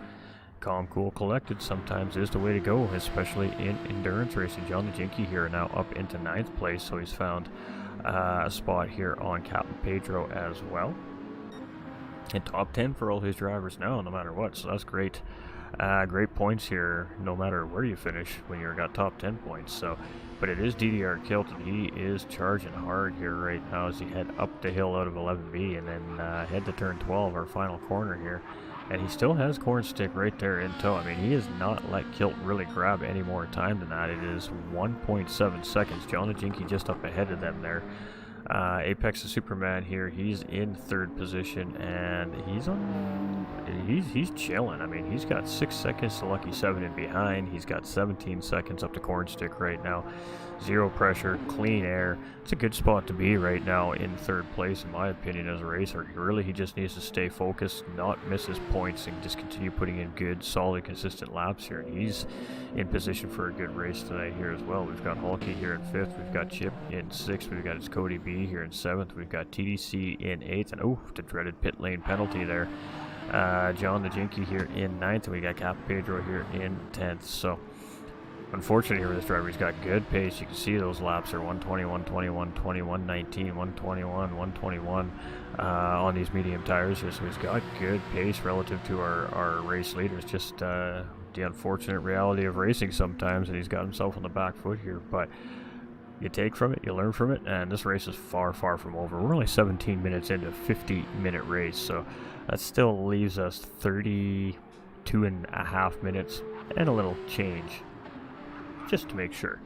calm, cool, collected sometimes is the way to go, especially in endurance racing. John DeJinky here now up into 9th place, so he's found a spot here on Captain Pedro as well. And top 10 for all his drivers now, no matter what, so that's great. Great points here, no matter where you finish when you've got top 10 points. So But it is DDR Kilt, and he is charging hard here right now as he head up the hill out of 11B and then head to turn 12, our final corner here. And he still has Cornstick right there in tow. I mean, he has not let Kilt really grab any more time than that. It is 1.7 seconds. John the Jinky just up ahead of them there. Apex the Superman here, he's in third position, and he's chilling. I mean, he's got 6 seconds to Lucky 7 in behind. He's got 17 seconds up to Cornstick right now. Zero pressure, clean air. It's a good spot to be right now in third place, in my opinion, as a racer. He just needs to stay focused, not miss his points, and just continue putting in good, solid, consistent laps here. And he's in position for a good race tonight here as well. We've got Hulky here in 5th. We've got Chip in 6th. We've got his Cody B here in 7th. We've got TDC in 8th. And oh, the dreaded pit lane penalty there. John the Jinky here in 9th. And we got Cap Pedro here in 10th. So unfortunately here with this driver, he's got good pace. You can see those laps are 120, 120, 120, 119, 121, 121 on these medium tires here. So he's got good pace relative to our race leaders. Just the unfortunate reality of racing sometimes, and he's got himself on the back foot here. But you take from it, you learn from it, and this race is far, far from over. We're only 17 minutes into a 50-minute race, so that still leaves us 32.5 minutes and a little change, just to make sure.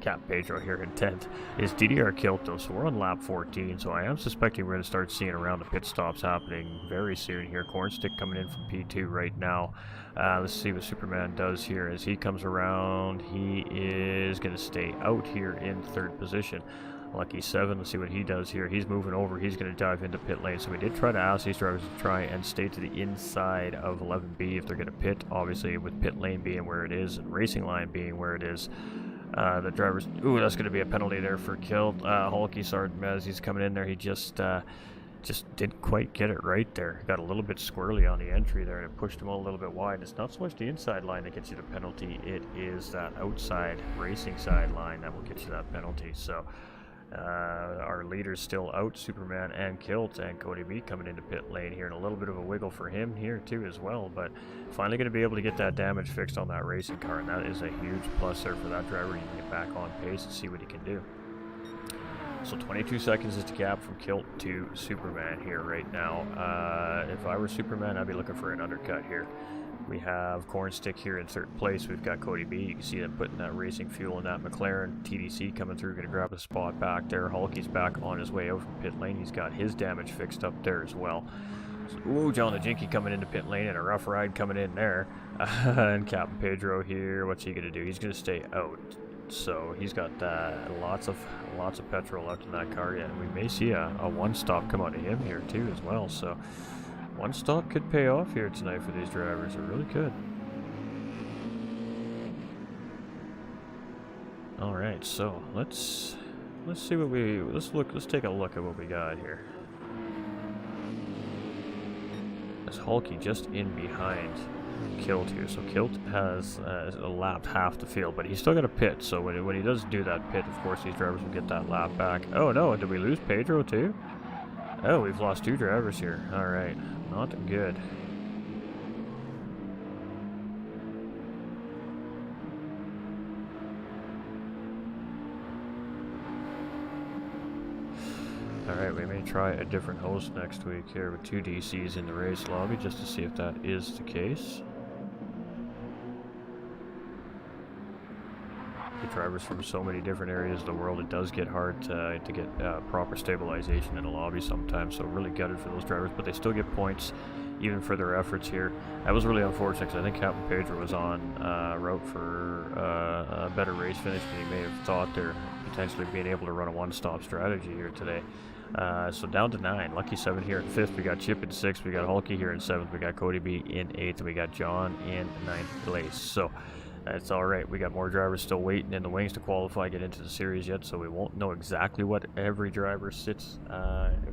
Cap Pedro here in 10th is DDR Kilt though, so we're on lap 14, so I am suspecting we're going to start seeing around the pit stops happening very soon here. Cornstick coming in from P2 right now. Let's see what Superman does here as he comes around. He is going to stay out here in third position. Lucky 7, let's see what he does here. He's moving over, he's going to dive into pit lane. So we did try to ask these drivers to try and stay to the inside of 11B if they're going to pit, obviously with pit lane being where it is and racing line being where it is. The drivers, ooh, that's going to be a penalty there for Kilt. Hulky Sergeant Mez, he's coming in there. He just didn't quite get it right there. Got a little bit squirrely on the entry there, and it pushed him a little bit wide. It's not so much the inside line that gets you the penalty. It is that outside racing side line that will get you that penalty. So our leaders still out, Superman and Kilt, and Cody B coming into pit lane here, and a little bit of a wiggle for him here too as well, but finally going to be able to get that damage fixed on that racing car, and that is a huge plus there for that driver. He can get back on pace and see what he can do. So 22 seconds is the gap from Kilt to Superman here right now. If I were Superman, I'd be looking for an undercut here. We have Cornstick here in third place. We've got Cody B. You can see them putting that racing fuel in that McLaren. TDC coming through, going to grab a spot back there. Hulky's back on his way out from pit lane. He's got his damage fixed up there as well. So, ooh, John the Jinky coming into pit lane and a rough ride coming in there. And Captain Pedro here, what's he going to do? He's going to stay out. So he's got lots of petrol left in that car yet. And we may see a one-stop come out of him here too as well. So one stop could pay off here tonight for these drivers. It really could. All right, so let's see what let's take a look at what we got here. This Hulky just in behind Kilt here. So Kilt has lapped half the field, but he's still got a pit. So when he does do that pit, of course these drivers will get that lap back. Oh no, did we lose Pedro too? Oh, we've lost 2 drivers here. All right, not good. All right, we may try a different host next week here with 2 DCs in the race lobby just to see if that is the case. Drivers from so many different areas of the world, it does get hard to get proper stabilization in a lobby sometimes, so really gutted for those drivers, but they still get points even for their efforts here. That was really unfortunate because I think Captain Pedro was on route for a better race finish than he may have thought. They're potentially being able to run a one-stop strategy here today. So down to 9. Lucky 7 here in 5th. We got Chip in 6th. We got Hulky here in 7th. We got Cody B in 8th. And we got John in 9th place. So that's all right. We got more drivers still waiting in the wings to qualify, get into the series yet, so we won't know exactly what every driver sits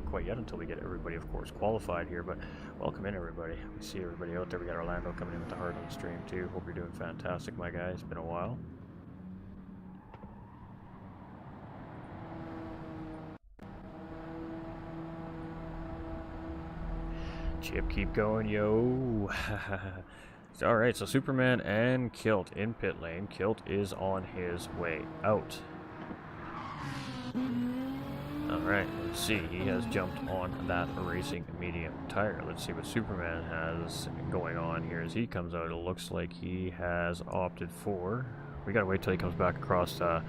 quite yet until we get everybody, of course, qualified here. But welcome in, everybody. We see everybody out there. We got Orlando coming in with the heart on the stream, too. Hope you're doing fantastic, my guy. It's been a while. Chip, keep going, yo. Alright, so Superman and Kilt in pit lane. Kilt is on his way out. Alright, let's see. He has jumped on that racing medium tire. Let's see what Superman has going on here as he comes out. It looks like he has opted for... We gotta wait till he comes back across the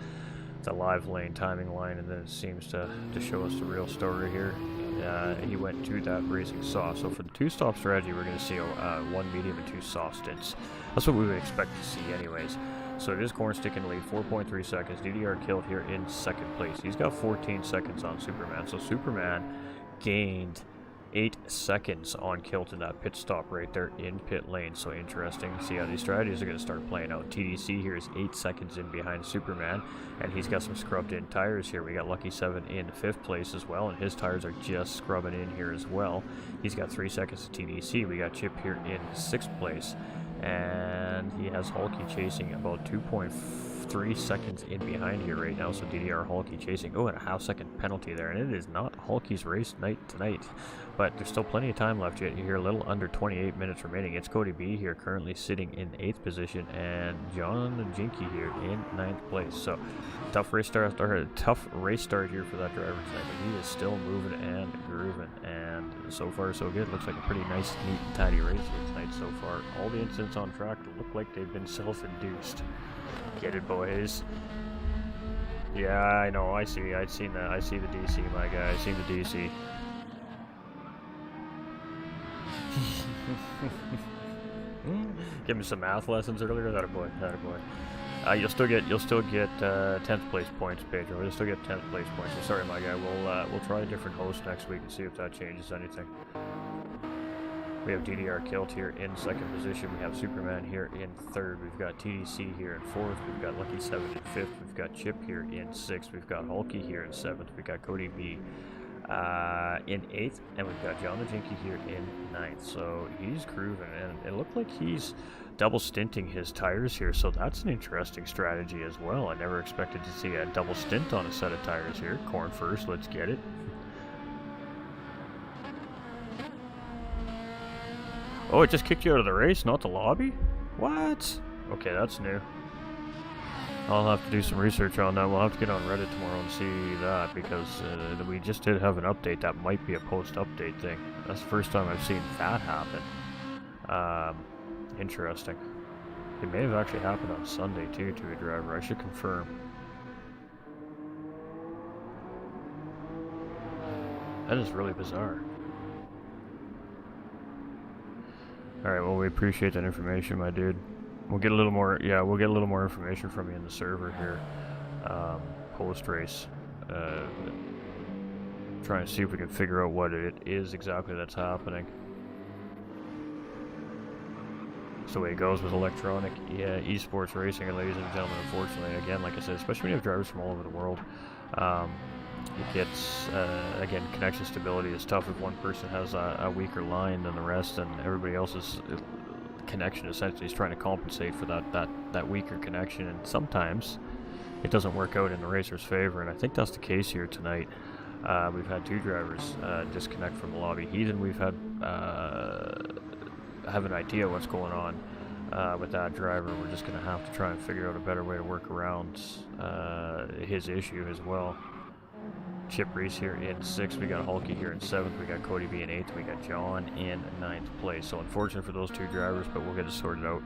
live lane, timing line, and then it seems to show us the real story here. He went to that racing soft. So for the two-stop strategy, we're going to see one medium and two soft stints. That's what we would expect to see anyways. So it is Cornstick in lead, 4.3 seconds. DDR Kilt here in second place. He's got 14 seconds on Superman. So Superman gained 8 seconds on Kilt in that pit stop right there in pit lane. So interesting. See how these strategies are going to start playing out. TDC here is 8 seconds in behind Superman, and he's got some scrubbed in tires here. We got Lucky 7 in 5th place as well, and his tires are just scrubbing in here as well. He's got 3 seconds to TDC. We got Chip here in 6th place, and he has Hulky chasing about 2.3 seconds in behind here right now. So DDR Hulky chasing, and a half-second penalty there, and it is not Hulky's race night tonight. But there's still plenty of time left yet. You're a little under 28 minutes remaining. It's Cody B here currently sitting in 8th position, and John Jinky here in 9th place. So tough race start here for that driver tonight, but he is still moving and grooving, and so far so good. Looks like a pretty nice, neat, and tidy race here tonight so far. All the incidents on track look like they've been self-induced. Get it, boys. Yeah, I know. I'd seen that. I see the DC, my guy. I seen the DC. Give me some math lessons earlier. That a boy. You'll still get 10th place points, Pedro. You'll still get 10th place points. So sorry, my guy. We'll try a different host next week and see if that changes anything. We have DDR Kilt here in 2nd position. We have Superman here in 3rd. We've got TDC here in 4th. We've got Lucky 7 in 5th. We've got Chip here in 6th. We've got Hulky here in 7th. We've got Cody B in 8th, and we've got John the Jinky here in 9th. So he's grooving, and it looked like he's double stinting his tires here, so that's an interesting strategy as well. I never expected to see a double stint on a set of tires here. Corn first, let's get it. Oh, it just kicked you out of the race, not the lobby? What? Okay, that's new. I'll have to do some research on that. We'll have to get on Reddit tomorrow and see that, because we just did have an update. That might be a post-update thing. That's the first time I've seen that happen. Interesting. It may have actually happened on Sunday too to a driver. I should confirm. That is really bizarre. Alright, well, we appreciate that information, my dude. We'll get a little more, we'll get a little more information from you in the server here, post-race. Trying to see if we can figure out what it is exactly that's happening. That's the way it goes with electronic esports racing, ladies and gentlemen. Unfortunately, again, like I said, especially when you have drivers from all over the world, it gets, again, connection stability is tough if one person has a weaker line than the rest, and everybody else's connection essentially is trying to compensate for that weaker connection, and sometimes it doesn't work out in the racer's favor, and I think that's the case here tonight. We've had 2 drivers disconnect from the lobby. Heathen, we've had have an idea what's going on with that driver. We're just going to have to try and figure out a better way to work around his issue as well. Chip Reese here in 6th. We got Hulky here in 7th. We got Cody B in 8th. We got John in 9th place. So unfortunate for those 2 drivers, but we'll get it sorted out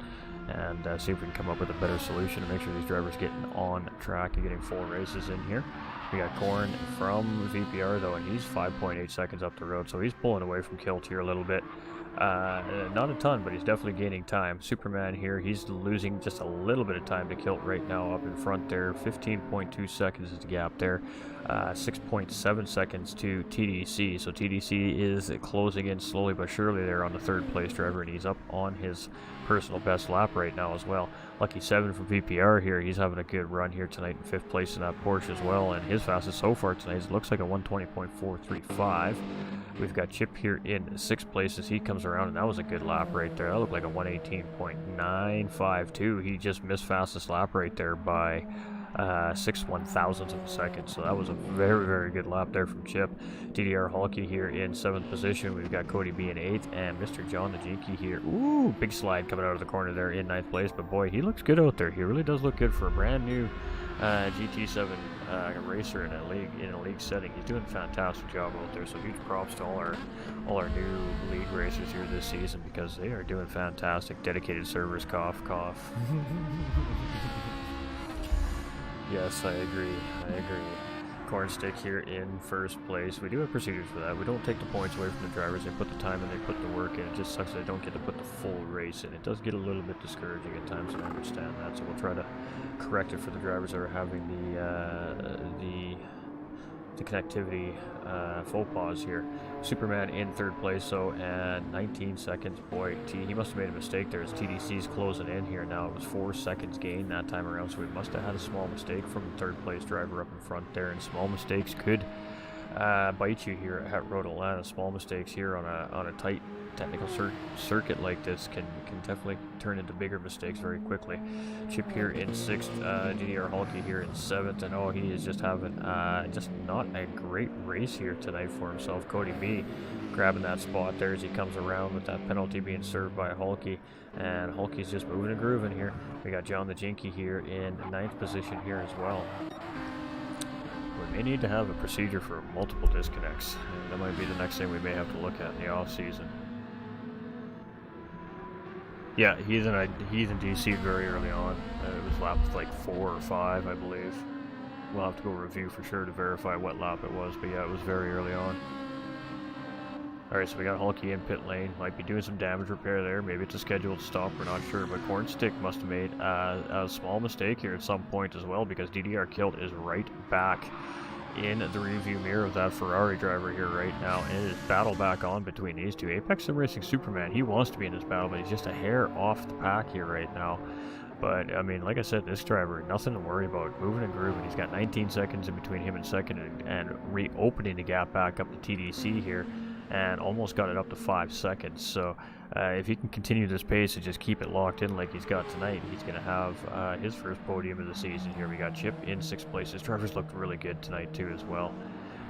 and see if we can come up with a better solution to make sure these drivers getting on track and getting full races in here. We got Corn from VPR though, and he's 5.8 seconds up the road, so he's pulling away from Kilt here a little bit. Not a ton, but he's definitely gaining time. Superman here, he's losing just a little bit of time to Kilt right now up in front there. 15.2 seconds is the gap there. 6.7 seconds to TDC. So TDC is closing in slowly but surely there on the 3rd place driver, and he's up on his personal best lap right now as well. Lucky 7 from VPR here, he's having a good run here tonight in 5th place in that Porsche as well, and his fastest so far tonight looks like a 120.435. We've got Chip here in 6th place as he comes around, and that was a good lap right there. That looked like a 118.952. He just missed fastest lap right there by 6/1000th of a second. So that was a very, very good lap there from Chip. DDR Hulky here in 7th position. We've got Cody B in 8th, and Mr. John the Jinky here. Ooh, big slide coming out of the corner there in 9th place. But boy, he looks good out there. He really does look good for a brand new GT7 racer in a league setting. He's doing a fantastic job out there. So huge props to all our new league racers here this season, because they are doing fantastic. Dedicated servers, cough, cough. Yes, I agree. Cornstick here in 1st place. We do have procedures for that. We don't take the points away from the drivers. They put the time and they put the work in. It just sucks that they don't get to put the full race in. It does get a little bit discouraging at times, and I understand that. So we'll try to correct it for the drivers that are having the connectivity faux pas here. Superman in 3rd place, so and 19 seconds. Boy, he must have made a mistake there as TDC's closing in here now. It was 4 seconds gain that time around, so we must have had a small mistake from the 3rd place driver up in front there, and small mistakes could bite you here at Road Atlanta. Small mistakes here on a tight technical circuit like this can definitely turn into bigger mistakes very quickly. Chip here in 6th, DDR Hulky here in 7th, and oh, he is just having just not a great race here tonight for himself. Cody B grabbing that spot there as he comes around with that penalty being served by Hulky, and Hulky's just moving and grooving here. We got John the Jinky here in 9th position here as well. We may need to have a procedure for multiple disconnects. That might be the next thing we may have to look at in the off season. Yeah, he's in DC very early on. It was lap like 4 or 5, I believe. We'll have to go review for sure to verify what lap it was, but yeah, it was very early on. Alright, so we got Hulky in pit lane. Might be doing some damage repair there. Maybe it's a scheduled stop, we're not sure. But Cornstick must have made a small mistake here at some point as well, because DDR Kilt is right back in the review mirror of that Ferrari driver here right now, and it is battle back on between these two. Apex Sim Racing Superman, he wants to be in this battle, but he's just a hair off the pack here right now. But I mean, like I said, this driver, nothing to worry about, moving and grooving. He's got 19 seconds in between him and 2nd, and reopening the gap back up to TDC here, and almost got it up to 5 seconds. So if he can continue this pace and just keep it locked in like he's got tonight, he's going to have his first podium of the season here. We got Chip in 6th place. His drivers looked really good tonight too as well.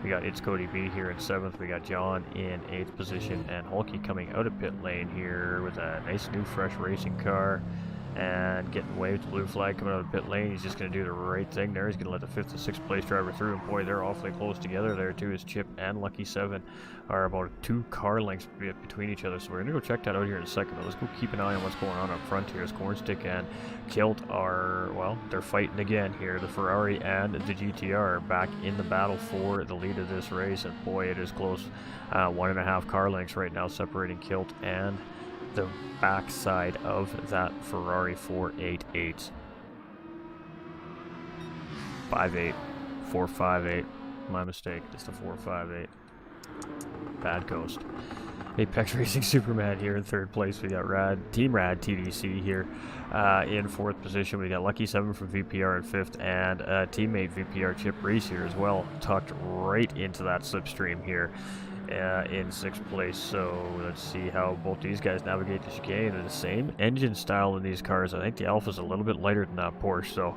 We got It's Cody B here in 7th. We got John in 8th position, and Hulky coming out of pit lane here with a nice new fresh racing car. And getting waved to blue flag coming out of the pit lane. He's just going to do the right thing there. He's going to let the 5th and 6th place driver through. And boy, they're awfully close together there too, as Chip and Lucky 7 are about 2 car lengths between each other. So we're going to go check that out here in a second. But let's go keep an eye on what's going on up front here, as Cornstick and Kilt are, well, they're fighting again here. The Ferrari and the GTR are back in the battle for the lead of this race. And boy, it is close. 1.5 car lengths right now separating Kilt and the backside of that Ferrari 488. 5.8. 4.58. My mistake. It's the 4.58. Bad coast. Apex Racing Superman here in 3rd place. We got Team Rad TDC here in 4th position. We got Lucky 7 from VPR in 5th, and teammate VPR Chip Reese here as well, tucked right into that slipstream here in 6th place. So let's see how both these guys navigate the chicane. They're the same engine style in these cars. I think the Alpha's a little bit lighter than that Porsche. So,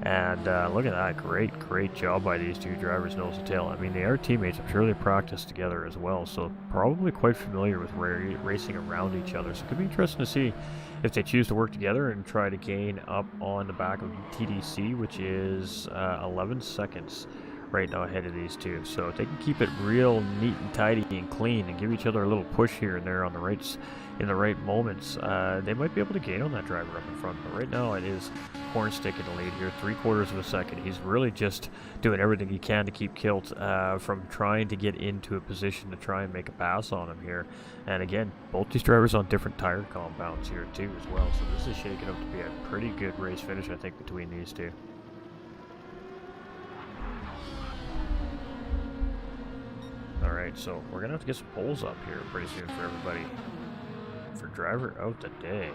and look at that, great job by these two drivers, nose to tail. I mean, they are teammates. I'm sure they practice together as well, so probably quite familiar with racing around each other. So it could be interesting to see if they choose to work together and try to gain up on the back of TDC, which is 11 seconds right now ahead of these two. So if they can keep it real neat and tidy and clean and give each other a little push here and there on the in the right moments, they might be able to gain on that driver up in front. But right now it is Cornstick in the lead here, 3/4 of a second. He's really just doing everything he can to keep Kilt from trying to get into a position to try and make a pass on him here. And again, both these drivers on different tire compounds here too as well. So this is shaking up to be a pretty good race finish, I think, between these two. Alright, so we're going to have to get some polls up here pretty soon for everybody for driver of the day.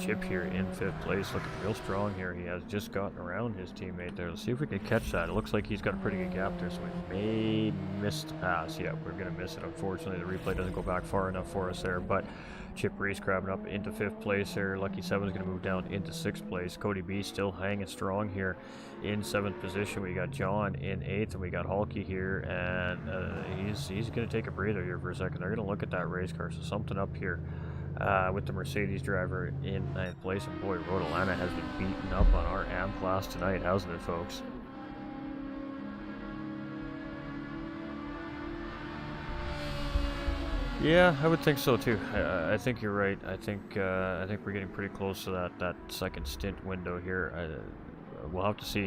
Chip here in 5th place, looking real strong here. He has just gotten around his teammate there. Let's see if we can catch that. It looks like he's got a pretty good gap there, so we may miss the pass. Yeah, we're going to miss it. Unfortunately, the replay doesn't go back far enough for us there, but Chip Reese grabbing up into 5th place here. Lucky 7 is going to move down into 6th place. Cody B still hanging strong here in 7th position. We got John in 8th, and we got Hulky here, and he's going to take a breather here for a second. They're going to look at that race car, so something up here with the Mercedes driver in 9th place. And boy, Road Atlanta has been beaten up on our AM class tonight, hasn't it, folks? Yeah, I would think so too. I think you're right. I think we're getting pretty close to that second stint window here. We'll have to see.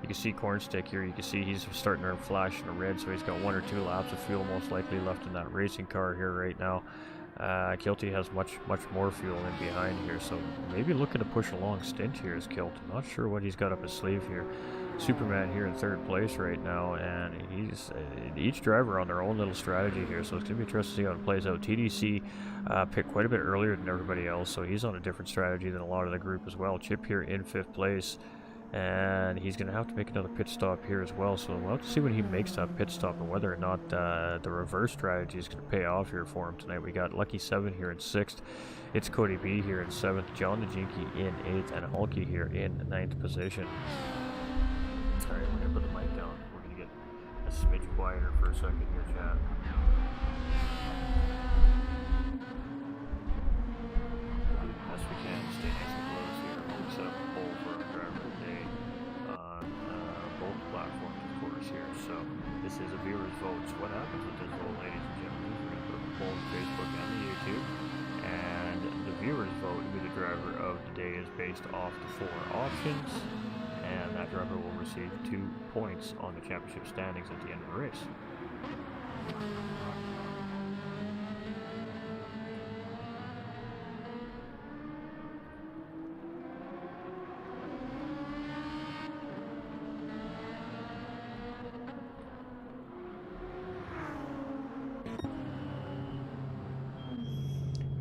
You can see Cornstick here. You can see he's starting to flash in the red, so he's got 1 or 2 laps of fuel most likely left in that racing car here right now. Kilty has much more fuel in behind here, so maybe looking to push a long stint here is Kilt. I'm not sure what he's got up his sleeve here. Superman here in 3rd place right now, and he's each driver on their own little strategy here, so it's going to be interesting to see how it plays out. TDC picked quite a bit earlier than everybody else, so he's on a different strategy than a lot of the group as well. Chip here in 5th place, and he's going to have to make another pit stop here as well, so we'll have to see when he makes that pit stop and whether or not the reverse strategy is going to pay off here for him tonight. We got Lucky 7 here in 6th. It's Cody B here in 7th, John the Jinky in 8th, and Hulky here in 9th position. Alright, we're going to put the mic down. We're going to get a smidge quieter for a second here, chat. As we can, stay nice and close here. We'll set up a poll for our driver today on both platforms, of course, here. So, this is a viewer's vote. So what happens with this vote, ladies and gentlemen, we're going to put up a poll on Facebook and the YouTube. And the viewer's vote to be the driver of the day is based off the 4 options. And that driver will receive 2 points on the championship standings at the end of the race.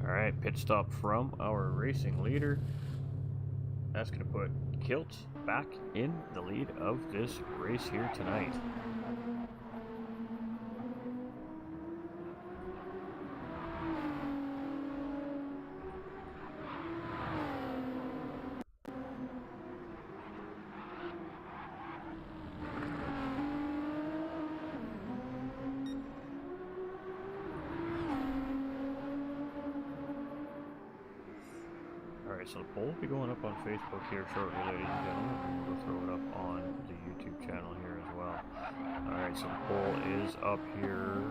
Alright, pit stop from our racing leader. That's going to put Kilt back in the lead of this race here tonight. Alright, so the poll will be going up on Facebook here shortly, ladies and gentlemen, and we'll throw it up on the YouTube channel here as well. Alright, so the poll is up here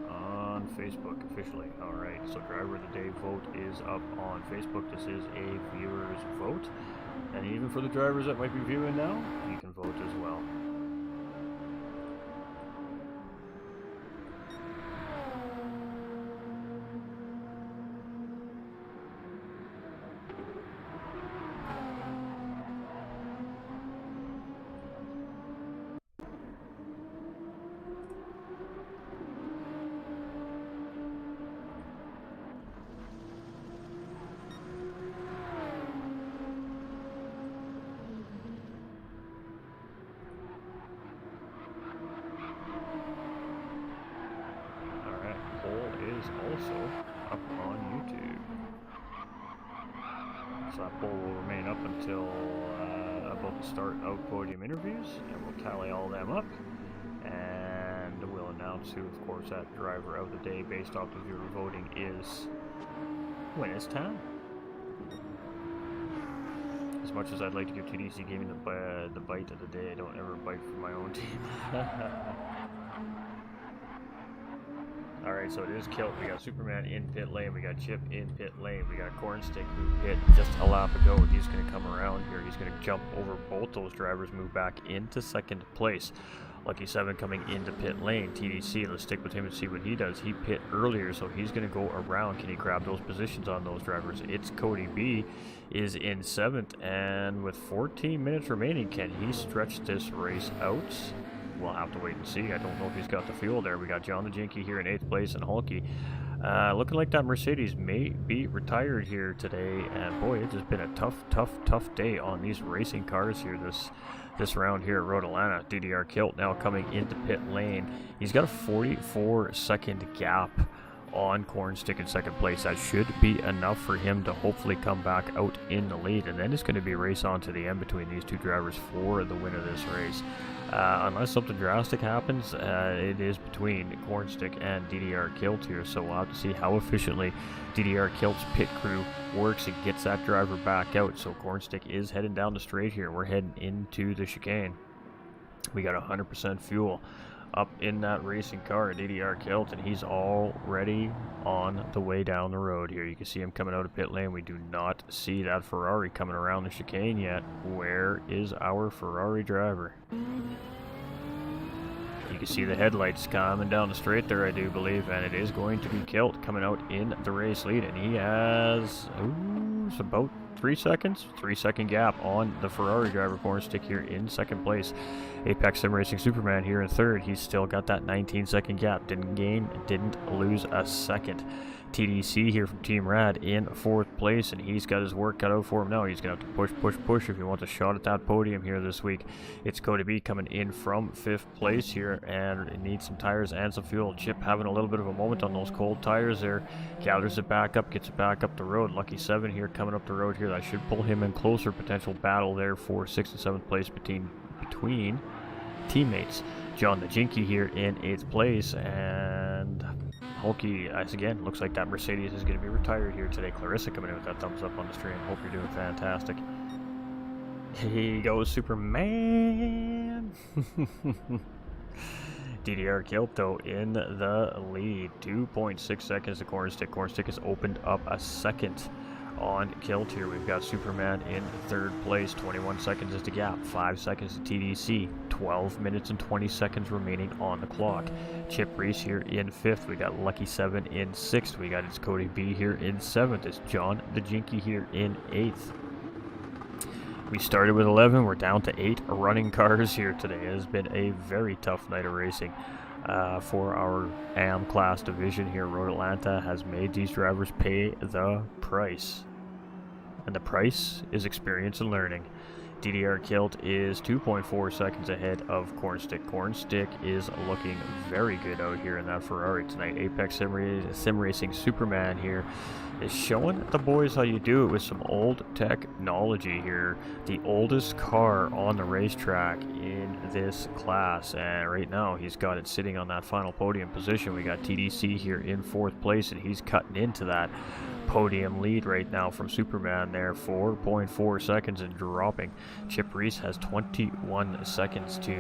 on Facebook officially. Alright, so driver of the day vote is up on Facebook. This is a viewer's vote, and even for the drivers that might be viewing now, you can vote as well. Also up on YouTube. So that poll will remain up until about the start of podium interviews, and we'll tally all of them up, and we'll announce who, of course, that driver of the day based off of your voting is when it's time. As much as I'd like to give TDC Gaming the bite of the day, I don't ever bite for my own team. Alright, so it is Kilt. We got Superman in pit lane. We got Chip in pit lane. We got Cornstick who hit just a lap ago. He's going to come around here. He's going to jump over both those drivers, move back into 2nd place. Lucky 7 coming into pit lane. TDC, let's stick with him and see what he does. He pit earlier, so he's going to go around. Can he grab those positions on those drivers? It's Cody B is in 7th, and with 14 minutes remaining, can he stretch this race out? We'll have to wait and see. I don't know if he's got the fuel there. We got John the Jinky here in 8th place, and Hulky Looking like that Mercedes may be retired here today, and boy, it's just been a tough day on these racing cars here this round here at Road Atlanta. DDR Kilt now coming into pit lane. He's got a 44-second gap on Cornstick in second place. That should be enough for him to hopefully come back out in the lead, and then it's going to be a race on to the end between these two drivers for the win of this race. Unless something drastic happens, it is between Cornstick and DDR Kilt here, so we'll have to see how efficiently DDR Kilt's pit crew works and gets that driver back out. So Cornstick is heading down the straight here. We're heading into the chicane. We got 100% fuel up in that racing car at DDR Kilt, and he's already on the way down the road here. You can see him coming out of pit lane. We do not see that Ferrari coming around the chicane yet. Where is our Ferrari driver? You can see the headlights coming down the straight there, I do believe, and it is going to be Kilt coming out in the race lead, and he has it's about 3 seconds, 3-second gap on the Ferrari driver. Cornstick here in second place. Apex Sim Racing Superman here in third. He's still got that 19-second gap. Didn't gain, didn't lose a second. TDC here from Team Rad in fourth place, and he's got his work cut out for him now. He's going to have to push if he wants a shot at that podium here this week. It's Cody B coming in from fifth place here, and it needs some tires and some fuel. Chip having a little bit of a moment on those cold tires there. Gathers it back up, gets it back up the road. Lucky 7 here coming up the road here. That should pull him in closer. Potential battle there for 6th and 7th place between teammates. John the Jinky here in 8th place, and Hulky, as again, looks like that Mercedes is going to be retired here today. Clarissa coming in with that thumbs up on the stream. Hope you're doing fantastic. Here goes Superman. DDR Kilt, though, in the lead. 2.6 seconds to Cornstick. Cornstick has opened up a second on Kilt here. We've got Superman in third place. 21 seconds is the gap. 5 seconds to TDC. 12 minutes and 20 seconds remaining on the clock. Chip Reese here in 5th. We got Lucky 7 in 6th. We got it's Cody B here in 7th. It's John the Jinky here in 8th. We started with 11. We're down to 8 running cars here today. It has been a very tough night of racing for our AM class division here. Road Atlanta has made these drivers pay the price. And the price is experience and learning. DDR Kilt is 2.4 seconds ahead of Cornstick. Cornstick is looking very good out here in that Ferrari tonight. Apex Sim Racing Superman here is showing the boys how you do it with some old technology here. The oldest car on the racetrack in this class, and right now he's got it sitting on that final podium position. We got TDC here in 4th place, and he's cutting into that podium lead right now from Superman there. 4.4 seconds and dropping. Chip Reese has 21 seconds to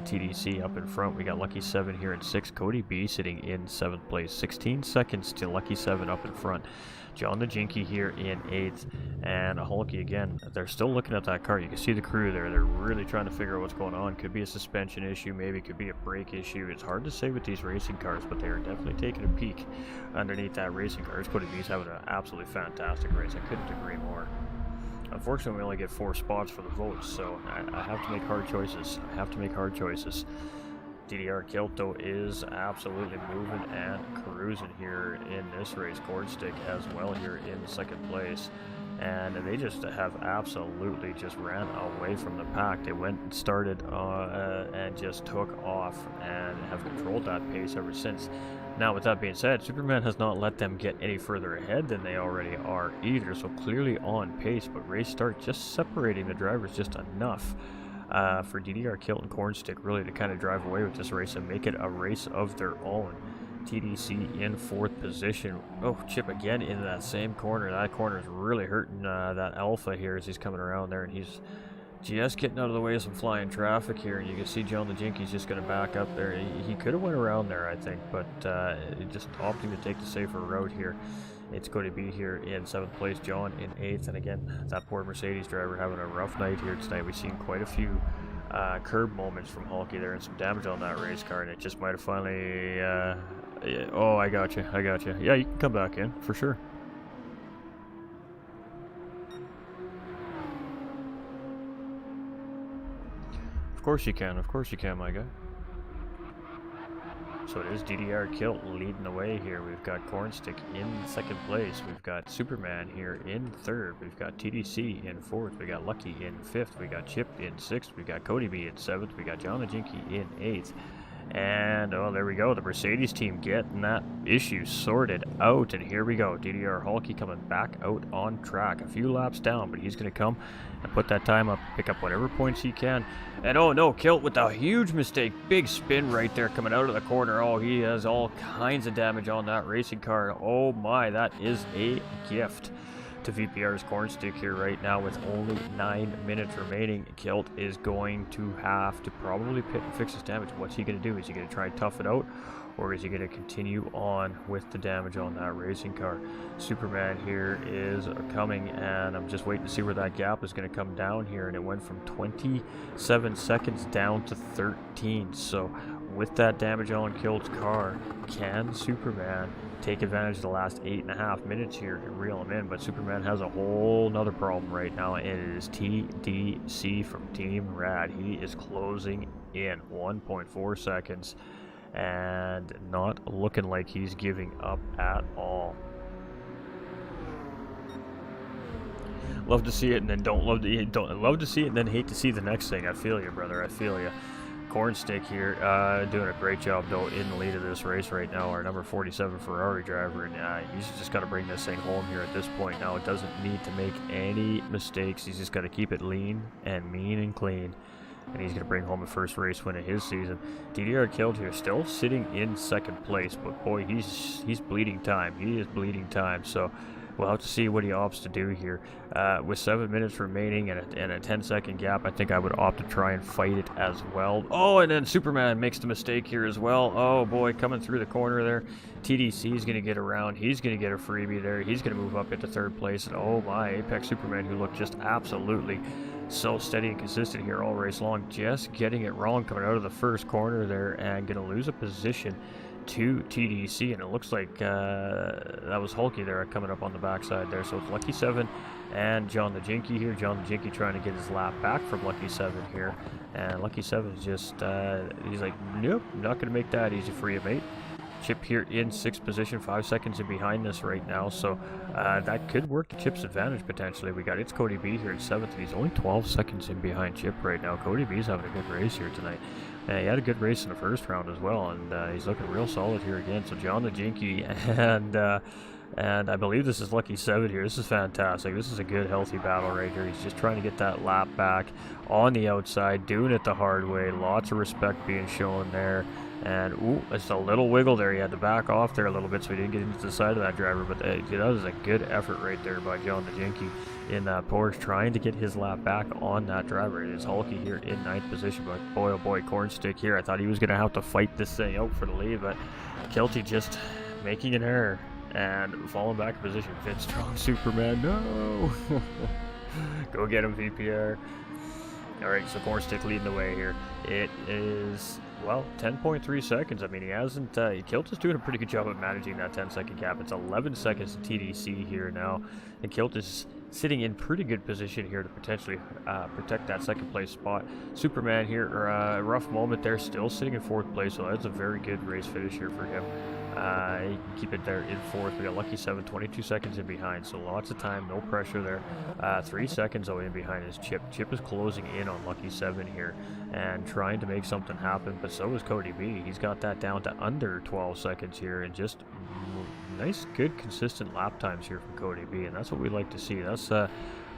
TDC up in front. We got Lucky 7 here in 6th. Cody B sitting in 7th place. 16 seconds to Lucky 7 up in front. John the Jinky here in 8th, and Hulky again. They're still looking at that car. You can see the crew there. They're really trying to figure out what's going on. Could be a suspension issue, maybe could be a brake issue. It's hard to say with these racing cars, but they are definitely taking a peek underneath that racing car. It's Cody B's having an absolutely fantastic race. I couldn't agree more. Unfortunately, we only get 4 spots for the votes, so I have to make hard choices. DDR Kilt, though, is absolutely moving and cruising here in this race. Cornstick as well here in 2nd place. And they just have absolutely just ran away from the pack. They went and started and just took off and have controlled that pace ever since. Now, with that being said, Superman has not let them get any further ahead than they already are either, so clearly on pace, but race start just separating the drivers just enough for DDR Kilt and Cornstick really to kind of drive away with this race and make it a race of their own. TDC in 4th position. Oh, Chip again into that same corner. That corner is really hurting that Alpha here as he's coming around there, and he's just getting out of the way of some flying traffic here. And you can see John the Jinky's just going to back up there. He could have went around there, I think, but just opting to take the safer route here. It's going to be here in 7th place, John in 8th, and again, that poor Mercedes driver having a rough night here tonight. We've seen quite a few curb moments from Hulky there and some damage on that race car, and it just might have finally yeah, oh, I got you. Yeah, you can come back in for sure. Of course you can, my guy. So it is DDR Kilt leading the way here. We've got Cornstick in second place. We've got Superman here in third. We've got TDC in fourth. We got Lucky in fifth. We got Chip in sixth. We got Cody B in seventh. We got John the Jinky in eighth. And, oh, there we go. The Mercedes team getting that issue sorted out. And here we go. DDR Hulky coming back out on track. A few laps down, but he's going to come and put that time up, pick up whatever points he can. And, oh, no, Kilt with a huge mistake. Big spin right there coming out of the corner. Oh, he has all kinds of damage on that racing car. Oh, my, that is a gift to VPR's Cornstick here right now with only 9 minutes remaining. Kilt is going to have to probably fix his damage. What's he going to do? Is he going to try and tough it out, or is he going to continue on with the damage on that racing car? Superman here is coming, and I'm just waiting to see where that gap is going to come down here, and it went from 27 seconds down to 13. So with that damage on Kilt's car, can Superman take advantage of the last 8.5 minutes here and reel him in? But Superman has a whole nother problem right now, and it is TDC from Team Rad. He is closing in 1.4 seconds and not looking like he's giving up at all. Love to see it, and then don't love to see it, and then hate to see the next thing. I feel you, brother. I feel you. Cornstick here, doing a great job though in the lead of this race right now. Our number 47 Ferrari driver, and he's just got to bring this thing home here at this point. Now it doesn't need to make any mistakes. He's just got to keep it lean and mean and clean, and he's going to bring home a first race win of his season. DDR Kilt here, still sitting in second place, but boy, he's bleeding time. He is bleeding time. So we'll have to see what he opts to do here. With 7 minutes remaining and a 10-second gap, I think I would opt to try and fight it as well. Oh, and then Superman makes the mistake here as well. Oh boy, coming through the corner there. TDC is going to get around. He's going to get a freebie there. He's going to move up into third place. And oh my, Apex Superman, who looked just absolutely so steady and consistent here all race long, just getting it wrong coming out of the first corner there and going to lose a position to TDC, and it looks like that was Hulky there coming up on the backside there. So it's Lucky 7 and John the Jinky here. John the Jinky trying to get his lap back from Lucky 7 here, and Lucky 7 is just he's like, nope, not gonna make that easy for you, mate. Chip here in 6th position, 5 seconds in behind this right now, so that could work to Chip's advantage potentially. We got it's Cody B here in 7th, and he's only 12 seconds in behind Chip right now. Cody B's having a good race here tonight. He had a good race in the first round as well, and he's looking real solid here again. So John the Jinky and I believe this is Lucky 7 here. This is fantastic. This is a good, healthy battle right here. He's just trying to get that lap back on the outside, doing it the hard way. Lots of respect being shown there. And, ooh, it's a little wiggle there. He had to back off there a little bit so he didn't get into the side of that driver. But that was a good effort right there by John the Jinky in that Porsche, trying to get his lap back on that driver. It is Hulky here in 9th position. But boy, oh boy, Cornstick here. I thought he was going to have to fight this thing out for the lead. But Kilty just making an error and falling back in position. Fit strong Superman, no! Go get him, VPR. Alright, so Cornstick leading the way here. It is, well, 10.3 seconds. I mean, he hasn't, Kilt is doing a pretty good job of managing that 10-second gap. It's 11 seconds to TDC here now. And Kilt is sitting in pretty good position here to potentially protect that second place spot. Superman here, a rough moment there, still sitting in 4th place, so that's a very good race finish here for him. He can keep it there in 4th. We got Lucky 7, 22 seconds in behind, so lots of time, no pressure there. 3 seconds though in behind is Chip. Chip is closing in on Lucky 7 here and trying to make something happen, but so is Cody B. He's got that down to under 12 seconds here, and just nice, good, consistent lap times here from Cody B, and that's what we like to see. That's a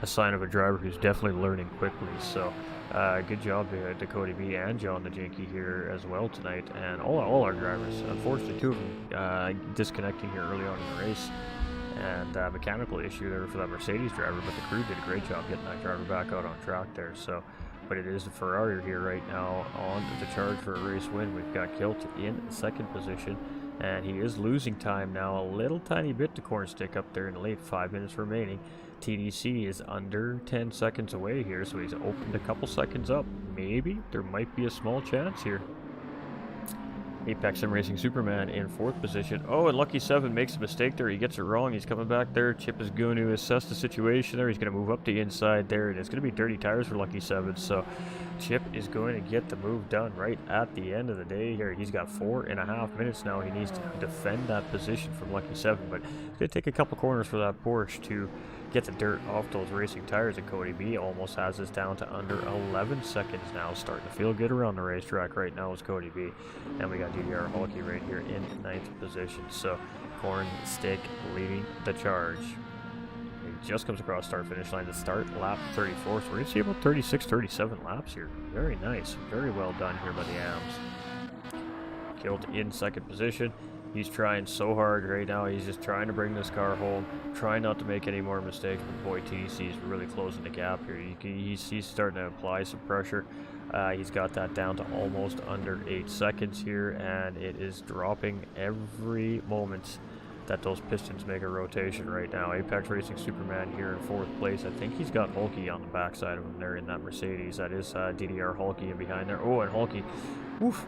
sign of a driver who's definitely learning quickly. So good job to Cody B and John the Jinky here as well tonight, and all our drivers. Unfortunately, 2 of them disconnecting here early on in the race, and mechanical issue there for that Mercedes driver, but the crew did a great job getting that driver back out on track there. So, but it is the Ferrari here right now on the charge for a race win. We've got Kilt in 2nd position, and he is losing time now a little tiny bit to Cornstick up there in the late. 5 minutes remaining. TDC is under 10 seconds away here, so he's opened a couple seconds up. Maybe there might be a small chance here. Apex Sim Racing Superman in 4th position. Oh, and Lucky 7 makes a mistake there. He gets it wrong. He's coming back there. Chip is going to assess the situation there. He's going to move up the inside there. And it's going to be dirty tires for Lucky 7. So Chip is going to get the move done right at the end of the day here. He's got 4.5 minutes now. He needs to defend that position from Lucky 7. But it's going to take a couple corners for that Porsche to get the dirt off those racing tires. And Cody B almost has this down to under 11 seconds now. Starting to feel good around the racetrack right now is Cody B. And we got DDR Hulky right here in 9th position. So Corn Stick leading the charge. He just comes across start-finish line to start lap 34. So we're going to see about 36, 37 laps here. Very nice. Very well done here by the AMs. Killed in 2nd position. He's trying so hard right now. He's just trying to bring this car home, trying not to make any more mistakes. But boy, TDC is really closing the gap here. He's starting to apply some pressure. He's got that down to almost under 8 seconds here, and it is dropping every moment that those pistons make a rotation right now. Apex Racing Superman here in 4th place. I think he's got Hulky on the backside of him there in that Mercedes. That is DDR Hulky in behind there. Oh, and Hulky, oof,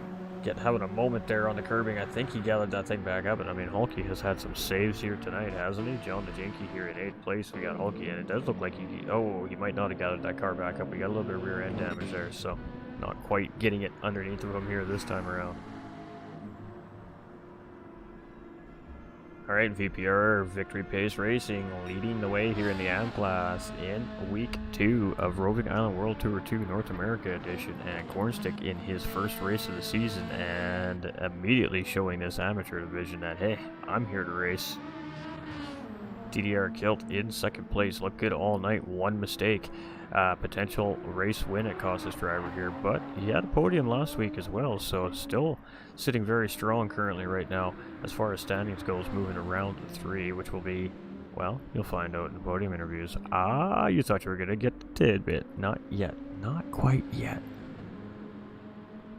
having a moment there on the curbing. I think he gathered that thing back up, and I mean, Hulky has had some saves here tonight, hasn't he? John the Jinky here in 8th place. We got Hulky, and it does look like he might not have gathered that car back up. We got a little bit of rear end damage there, so not quite getting it underneath of him here this time around. Alright, VPR Victory Pace Racing leading the way here in the AM class in week 2 of Roving Island World Tour 2 North America Edition, and Cornstick in his first race of the season, and immediately showing this amateur division that, hey, I'm here to race. DDR Kilt in 2nd place, looked good all night, one mistake. Potential race win at cost this driver here, but he had a podium last week as well, so it's still sitting very strong currently right now as far as standings goes, moving around 3, which will be, well, you'll find out in the podium interviews. You thought you were going to get the tidbit. Not yet. Not quite yet.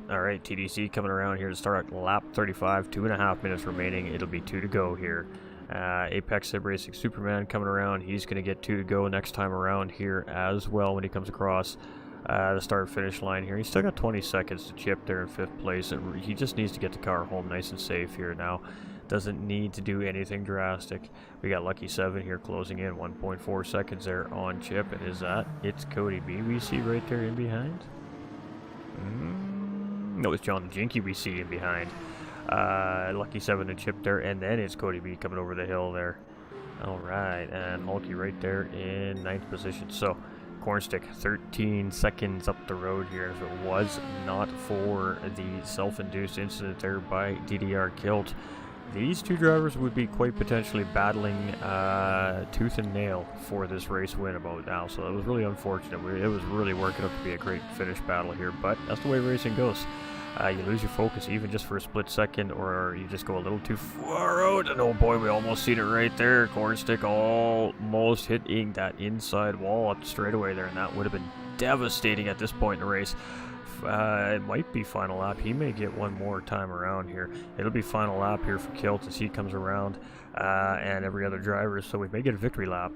Alright, TDC coming around here to start lap 35, 2.5 minutes remaining. It'll be 2 to go here. Apex Sim Racing Superman coming around. He's going to get 2 to go next time around here as well when he comes across the start finish line here. He's still got 20 seconds to chip there in 5th place. And he just needs to get the car home nice and safe here now. Doesn't need to do anything drastic. We got Lucky 7 here closing in 1.4 seconds there on chip. And is that? It's Cody B we see right there in behind. No, it's John the Jinky we see in behind. Lucky 7 and chip there, and then it's Cody B coming over the hill there. Alright, and Hulky right there in 9th position. So Cornstick 13 seconds up the road here. If it was not for the self-induced incident there by DDR Kilt, these two drivers would be quite potentially battling tooth and nail for this race win about now. So it was really unfortunate. It was really working up to be a great finish battle here, but that's the way racing goes. You lose your focus even just for a split second, or you just go a little too far out, and oh boy, we almost seen it right there. Cornstick almost hitting that inside wall up the straightaway there, and that would have been devastating at this point in the race. It might be final lap. He may get one more time around here. It'll be final lap here for Kilt as he comes around, and every other driver, so we may get a victory lap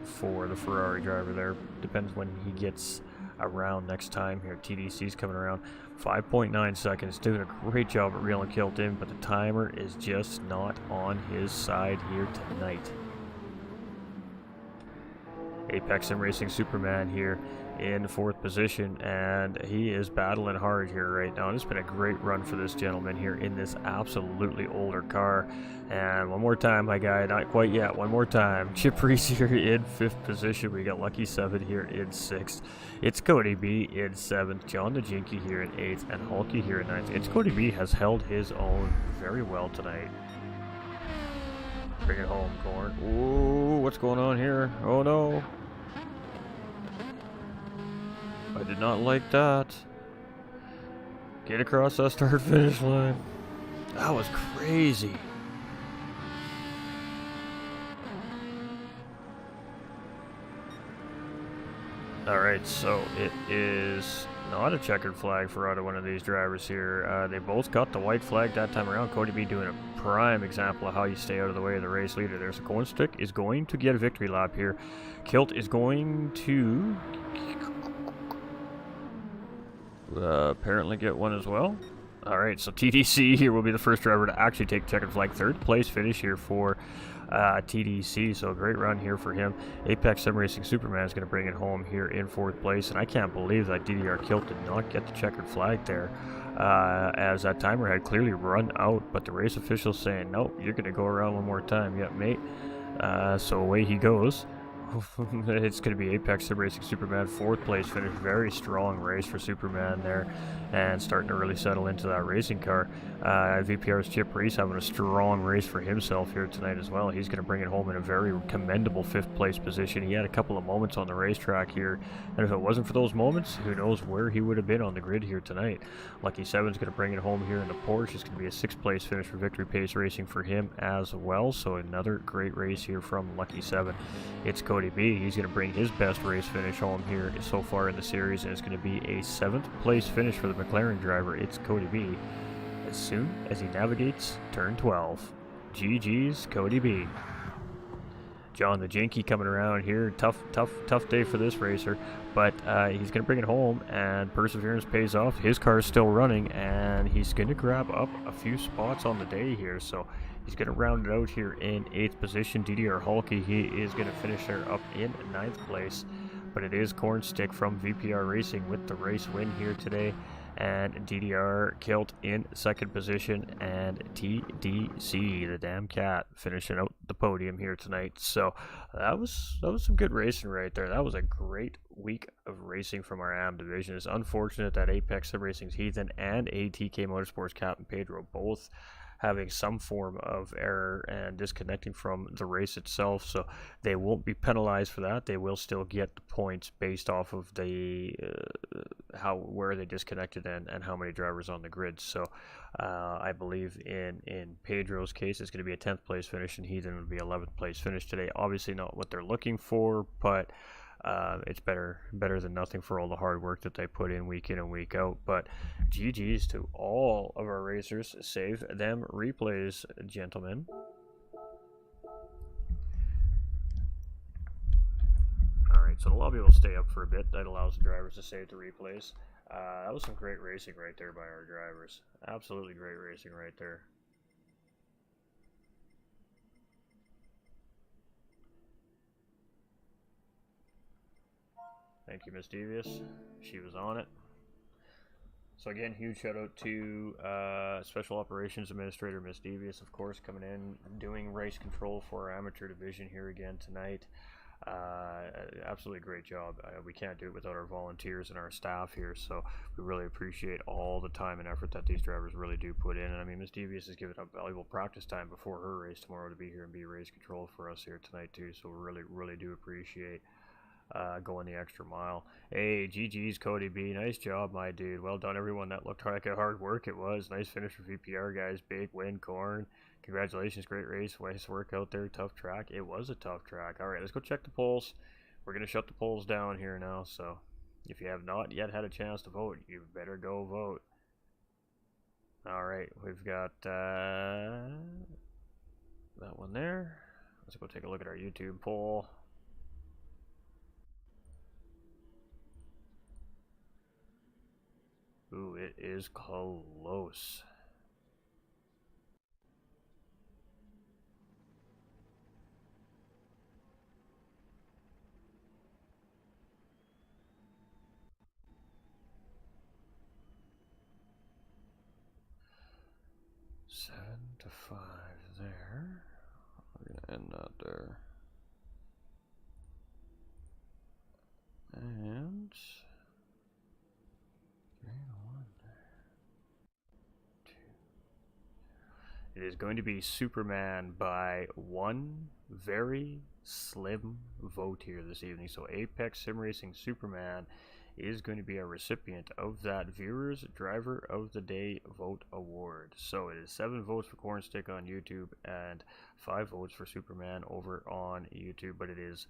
for the Ferrari driver there. Depends when he gets around next time here. TDC's coming around 5.9 seconds, doing a great job at reeling Kilt in, but the timer is just not on his side here tonight. Apex Sim Racing Superman here in 4th position, and he is battling hard here right now. It's been a great run for this gentleman here in this absolutely older car. And one more time, my guy, not quite yet, one more time. Chip Reese here in 5th position. We got Lucky 7 here in 6th. It's Cody B in 7th, John the Jinky here in 8th, and Hulky here in 9th. It's Cody B has held his own very well tonight. Bring it home, Corn. Ooh, what's going on here? Oh no. I did not like that. Get across that start finish line. That was crazy. Alright, so it is not a checkered flag for either one of these drivers here. They both got the white flag that time around. Cody B doing a prime example of how you stay out of the way of the race leader there. So Cornstick is going to get a victory lap here. Kilt is going to apparently get one as well. All right, so TDC here will be the first driver to actually take checkered flag. Third place finish here for TDC, so a great run here for him. Apex Sim Racing Superman is going to bring it home here in fourth place, and I can't believe that DDR Kilt did not get the checkered flag there, as that timer had clearly run out, but the race officials saying, nope, you're going to go around one more time. Yep, mate. So away he goes. It's going to be Apex Sim Racing Superman, fourth place finish. Very strong race for Superman there, and starting to really settle into that racing car. VPR's Chip Reese having a strong race for himself here tonight as well. He's going to bring it home in a very commendable fifth place position. He had a couple of moments on the racetrack here, and if it wasn't for those moments, who knows where he would have been on the grid here tonight. Lucky Seven's going to bring it home here in the Porsche. It's going to be a sixth place finish for Victory Pace Racing for him as well. So another great race here from Lucky Seven. It's Cody B. He's going to bring his best race finish home here so far in the series, and it's going to be a seventh place finish for the McLaren driver. It's Cody B. as soon as he navigates turn 12. GG's Cody B. John the Jinky coming around here. Tough day for this racer, but he's going to bring it home, and perseverance pays off. His car is still running, and he's going to grab up a few spots on the day here, so he's going to round it out here in 8th position. DDR Hulky, he is going to finish there up in 9th place, but it is Cornstick from VPR Racing with the race win here today, and DDR Kilt in 2nd position, and TDC, the damn cat, finishing out the podium here tonight. So that was some good racing right there. That was a great week of racing from our AM division. It's unfortunate that Apex Sim Racing's Heathen and ATK Motorsports Captain Pedro both having some form of error and disconnecting from the race itself, so they won't be penalized for that. They will still get the points based off of the where they disconnected and how many drivers on the grid. So I believe in Pedro's case, it's going to be a 10th place finish, and Heathen will be 11th place finish today. Obviously not what they're looking for, but it's better than nothing for all the hard work that they put in and week out. But GG's to all of our racers. Save them replays, gentlemen. Alright, so the lobby will stay up for a bit. That allows the drivers to save the replays. That was some great racing right there by our drivers. Absolutely great racing right there. Thank you, Miss Devious. She was on it. So again, huge shout out to Special Operations Administrator Miss Devious, of course, coming in, doing race control for our amateur division here again tonight. Absolutely great job. We can't do it without our volunteers and our staff here, so we really appreciate all the time and effort that these drivers really do put in. And I mean, Miss Devious has given up valuable practice time before her race tomorrow to be here and be race control for us here tonight too, so we really do appreciate going the extra mile. Hey, GG's Cody B. Nice job, my dude. Well done, everyone. That looked like a hard work. It was. Nice finish for VPR, guys. Big win, Corn. Congratulations. Great race. Nice work out there. Tough track. It was a tough track. All right, let's go check the polls. We're going to shut the polls down here now, so if you have not yet had a chance to vote, you better go vote. All right, we've got that one there. Let's go take a look at our YouTube poll. Ooh, it is close. Seven to 5 there. We're gonna end that there. And 3 1 there. 2. It is going to be Superman by one very slim vote here this evening. So Apex Sim Racing Superman is going to be a recipient of that Viewers Driver of the Day Vote Award. So it is 7 votes for Cornstick on YouTube and 5 votes for Superman over on YouTube, but it is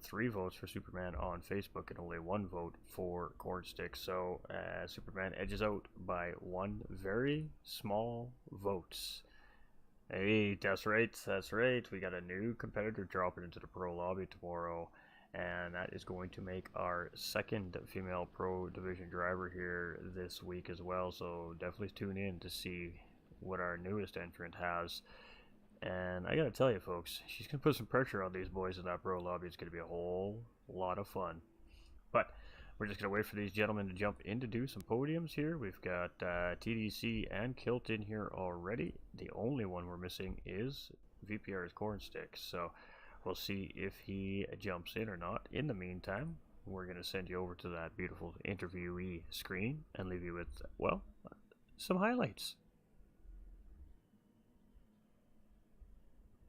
3 votes for Superman on Facebook and only 1 vote for Cornstick. So Superman edges out by 1 very small votes. Hey, that's right. We got a new competitor dropping into the pro lobby tomorrow, and that is going to make our second female pro division driver here this week as well. So definitely tune in to see what our newest entrant has. And I gotta tell you, folks, she's gonna put some pressure on these boys in that pro lobby. It's gonna be a whole lot of fun. But we're just gonna wait for these gentlemen to jump in to do some podiums here. We've got TDC and Kilt in here already. The only one we're missing is VPR's Cornstick. So we'll see if he jumps in or not. In the meantime, we're gonna send you over to that beautiful interviewee screen and leave you with, well, some highlights.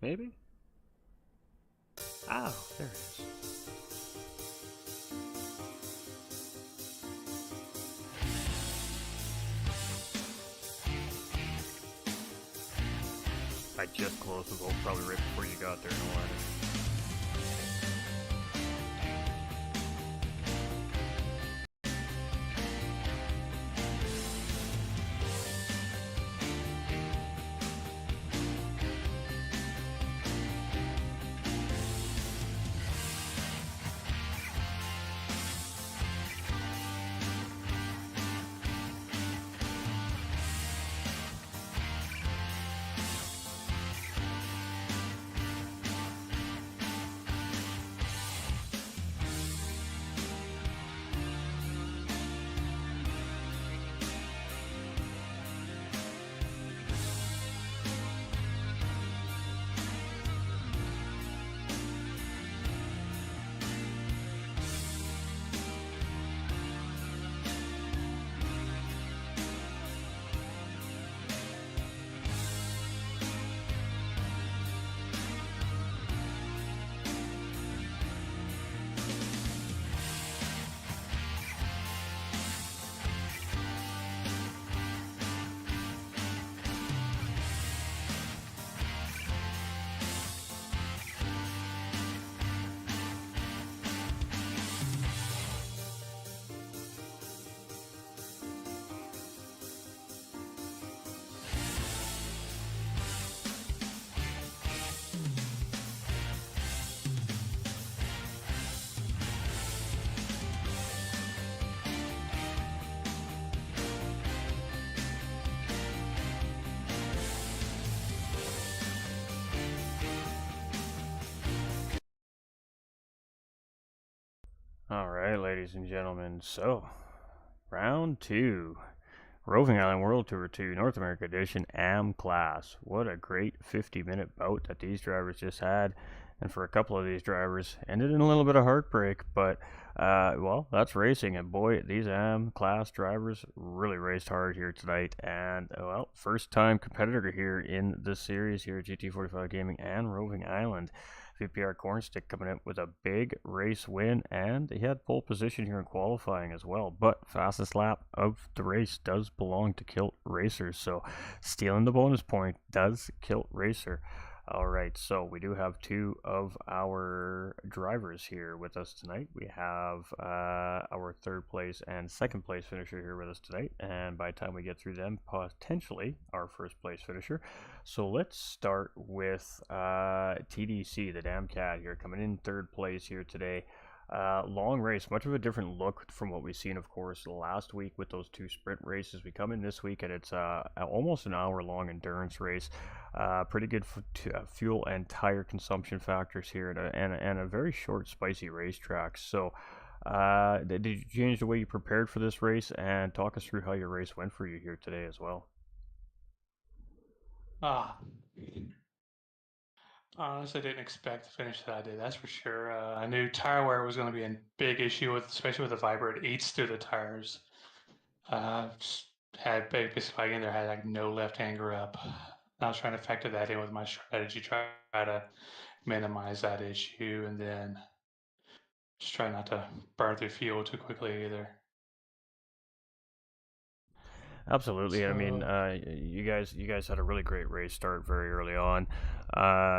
Maybe? Oh, there it is. I just closed the vote probably right before you got there, no ladder. Alright, ladies and gentlemen, so round 2, Roving Island World Tour 2, North America Edition, AM Class. What a great 50-minute bout that these drivers just had. And for a couple of these drivers, ended in a little bit of heartbreak, but, well, that's racing. And boy, these AM Class drivers really raced hard here tonight. And, well, first time competitor here in this series here at GT45 Gaming and Roving Island. VPR Cornstick coming in with a big race win, and he had pole position here in qualifying as well. But fastest lap of the race does belong to Kilt Racer, so stealing the bonus point does Kilt Racer. Alright, so we do have two of our drivers here with us tonight. We have our third place and second place finisher here with us tonight, and by the time we get through them, potentially our first place finisher. So let's start with TDC, the damn cat here, coming in third place here today. Long race, much of a different look from what we've seen, of course, last week with those two sprint races. We come in this week and it's almost an hour-long endurance race. Pretty good fuel and tire consumption factors here, and a very short, spicy racetrack. So, did you change the way you prepared for this race? And talk us through how your race went for you here today as well. Ah, honestly, didn't expect to finish that I did. That's for sure. I knew tire wear was going to be a big issue with, especially with the Viper. It eats through the tires. Just had basically in there had like no left hanger up. I was trying to factor that in with my strategy, try to minimize that issue, and then just try not to burn through fuel too quickly either. Absolutely. I mean, So you guys had a really great race start very early on.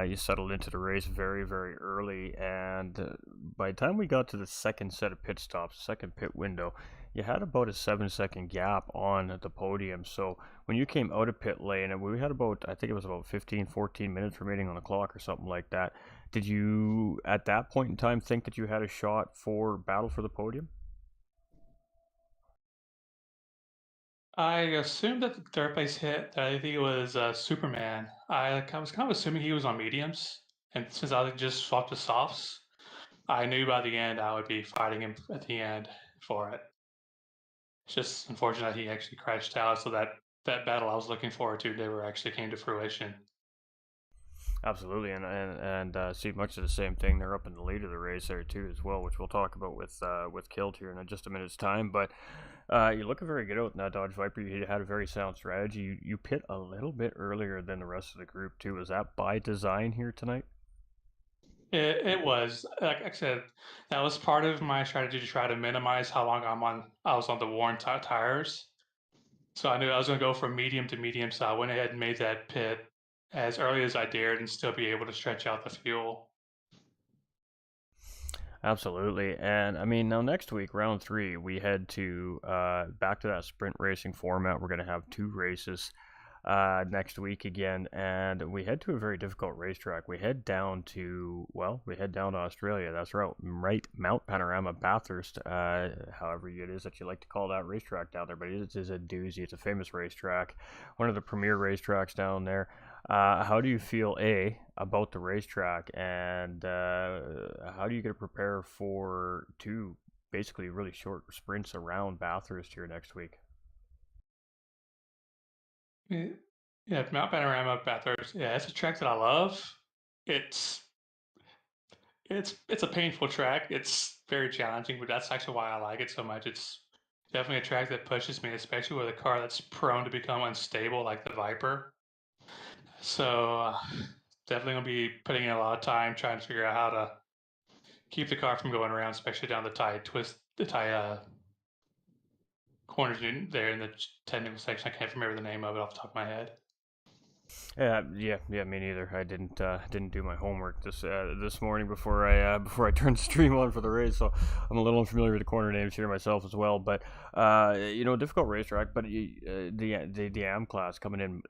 You settled into the race very, very early, and by the time we got to the second set of pit stops, second pit window, you had about a 7 second gap on the podium. So when you came out of pit lane, and we had about, I think it was about 15, 14 minutes remaining on the clock or something like that. Did you, at that point in time, think that you had a shot for battle for the podium? I assumed that the third place hit. I think it was Superman. I was kind of assuming he was on mediums, and since I just swapped to softs, I knew by the end I would be fighting him at the end for it. It's just unfortunate he actually crashed out, so that battle I was looking forward to never actually came to fruition. Absolutely, and see much of the same thing. They're up in the lead of the race there too, as well, which we'll talk about with Kilt here in just a minute's time. But you're looking very good out in that Dodge Viper. You had a very sound strategy. You pit a little bit earlier than the rest of the group too. Was that by design here tonight? It was like I said, that was part of my strategy to try to minimize how long I was on the worn tires. So I knew I was going to go from medium to medium, so I went ahead and made that pit as early as I dared and still be able to stretch out the fuel. Absolutely, and I mean now next week, round three, we head to back to that sprint racing format. We're going to have two races next week again, and we head to a very difficult racetrack. We head down to Australia. That's right, Mount Panorama Bathurst, however it is that you like to call that racetrack down there. But it is a doozy. It's a famous racetrack, one of the premier racetracks down there. How do you feel, about the racetrack, and how do you get to prepare for two basically really short sprints around Bathurst here next week? Eh, Yeah, Mount Panorama Bathurst. Yeah, it's a track that I love. It's it's a painful track. It's very challenging, but that's actually why I like it so much. It's definitely a track that pushes me, especially with a car that's prone to become unstable, like the Viper. So definitely gonna be putting in a lot of time trying to figure out how to keep the car from going around, especially down the tie corners there in the technical section. I can't remember the name of it off the top of my head. Yeah. Me neither. I didn't do my homework this morning before I turned the stream on for the race, so I'm a little unfamiliar with the corner names here myself as well. But difficult racetrack. But the AM class coming in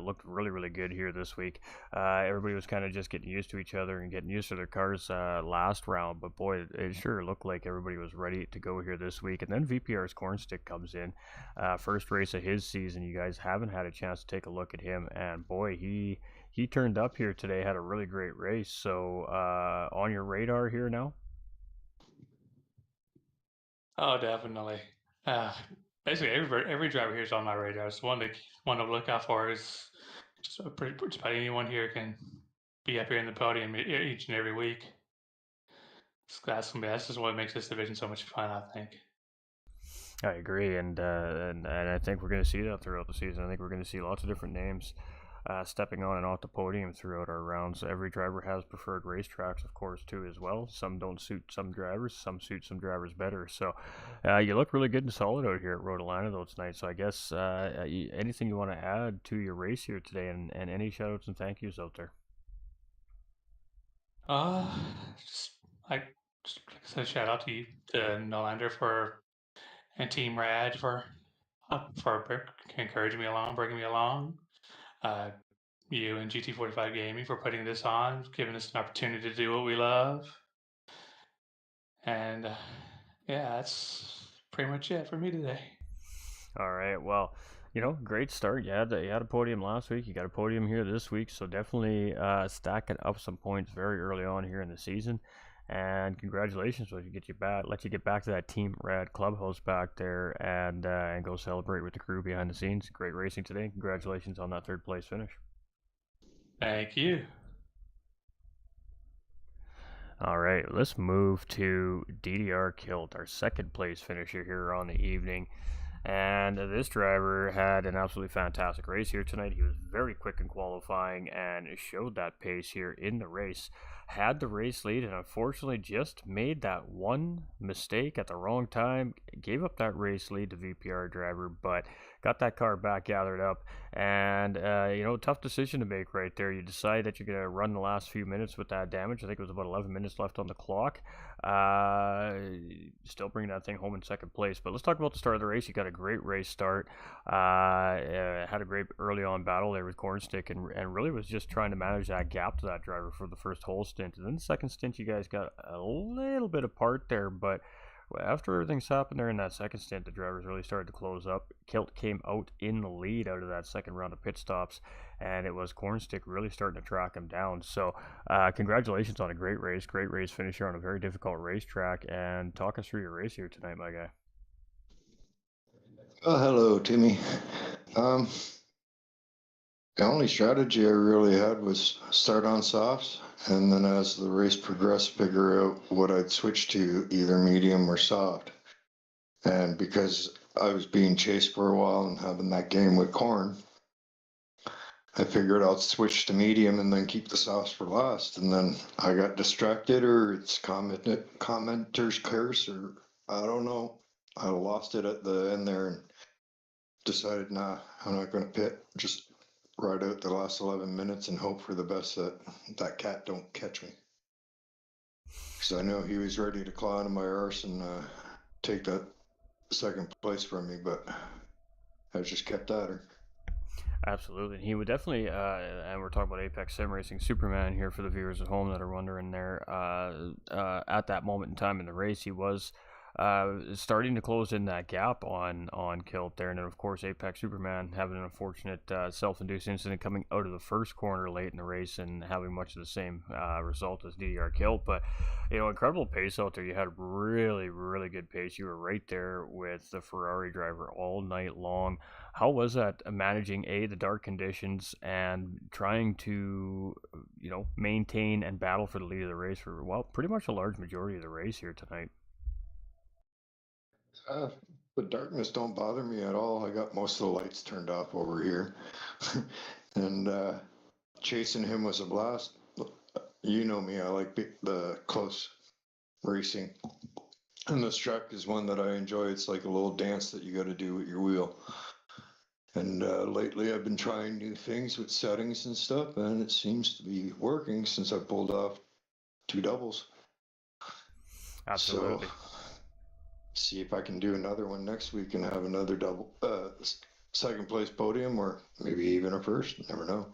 looked really good here this week. Everybody was kind of just getting used to each other and getting used to their cars last round. But boy, it sure looked like everybody was ready to go here this week. And then VPR's Cornstick comes in, first race of his season. You guys haven't had a chance to take a look at him, and boy, he turned up here today. Had a really great race. So on your radar here now. Oh, definitely. Uh, Basically, every driver here is on my radar. So one to look out for is just about anyone here can be up here in the podium each and every week. That's just what makes this division so much fun, I think. I agree, and I think we're going to see that throughout the season. I think we're going to see lots of different names stepping on and off the podium throughout our rounds. Every driver has preferred racetracks, of course, too, as well. Some don't suit some drivers, some suit some drivers better. So you look really good and solid out here at Rhode Island, though, tonight. So I guess anything you want to add to your race here today, and any shout outs and thank yous out there? Uh, just like just like I said, shout out to you, to Nolander for and Team Rad for encouraging me along, bringing me along. Uh, you and GT45 Gaming for putting this on, giving us an opportunity to do what we love. And yeah, that's pretty much it for me today. All right. Well, great start. You had a podium last week. You got a podium here this week. So definitely stacking up some points very early on here in the season. And congratulations, let you get back to that Team Rad clubhouse back there, and go celebrate with the crew behind the scenes. Great racing today. Congratulations on that third place finish. Thank you. All right, let's move to DDR Kilt, our second place finisher here on the evening. And this driver had an absolutely fantastic race here tonight. He was very quick in qualifying and showed that pace here in the race. had the race lead and unfortunately just made that one mistake at the wrong time, gave up that race lead to VPR driver, but got that car back gathered up. And, tough decision to make right there. You decide that you're going to run the last few minutes with that damage. I think it was about 11 minutes left on the clock. Uh, Still bringing that thing home in second place. But let's talk about the start of the race. You got a great race start. Had a great early on battle there with Cornstick and really was just trying to manage that gap to that driver for the first whole stint. And then the second stint, you guys got a little bit apart there, but after everything's happened there in that second stint, the drivers really started to close up. Kilt came out in the lead out of that second round of pit stops, and it was Cornstick really starting to track him down. So, congratulations on a great race finisher on a very difficult racetrack, and talk us through your race here tonight, my guy. Oh, hello, Timmy. Um, the only strategy I really had was start on softs, and then as the race progressed, figure out what I'd switch to, either medium or soft. And because I was being chased for a while and having that game with corn, I figured I'll switch to medium and then keep the softs for last. And then I got distracted, or it's commenter's curse, or I don't know. I lost it at the end there and decided, nah, I'm not going to pit. Just ride out the last 11 minutes and hope for the best that that cat don't catch me. Because I know he was ready to claw into my arse and take that second place from me, but I just kept at her. Absolutely. He would definitely, and we're talking about Apex Sim Racing Superman here for the viewers at home that are wondering there. At that moment in time in the race, he was starting to close in that gap on Kilt there. And then, of course, Apex Superman having an unfortunate self-induced incident coming out of the first corner late in the race and having much of the same result as DDR Kilt. But, incredible pace out there. You had really, really good pace. You were right there with the Ferrari driver all night long. How was that managing the dark conditions and trying to maintain and battle for the lead of the race for pretty much a large majority of the race here tonight? Uh, the darkness don't bother me at all. I got most of the lights turned off over here. And chasing him was a blast. You know me, I like the close racing. And this track is one that I enjoy. It's like a little dance that you got to do with your wheel. And lately I've been trying new things with settings and stuff, and it seems to be working since I pulled off 2 doubles. Absolutely. So see if I can do another one next week and have another double, second place podium, or maybe even a first. Never know.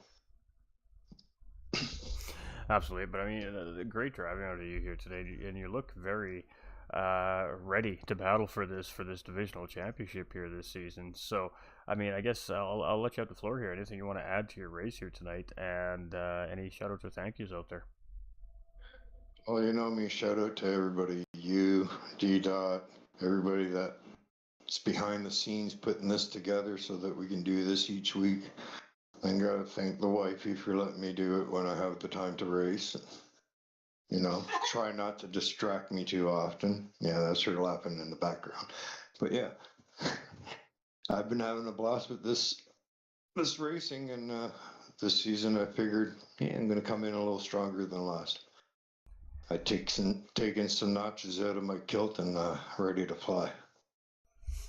Absolutely, but I mean, great driving out of you here today, and you look very ready to battle for this divisional championship here this season. So, I mean, I guess I'll let you have the floor here. Anything you want to add to your race here tonight, and any shout outs or thank yous out there? Well, you know me. Shout out to everybody, you, D Dot, everybody that's behind the scenes putting this together so that we can do this each week. I gotta thank the wifey for letting me do it when I have the time to race. Try not to distract me too often. Yeah, that's her laughing in the background. But yeah, I've been having a blast with this racing, and this season I figured, I'm gonna come in a little stronger than last. I taken some notches out of my kilt and ready to fly.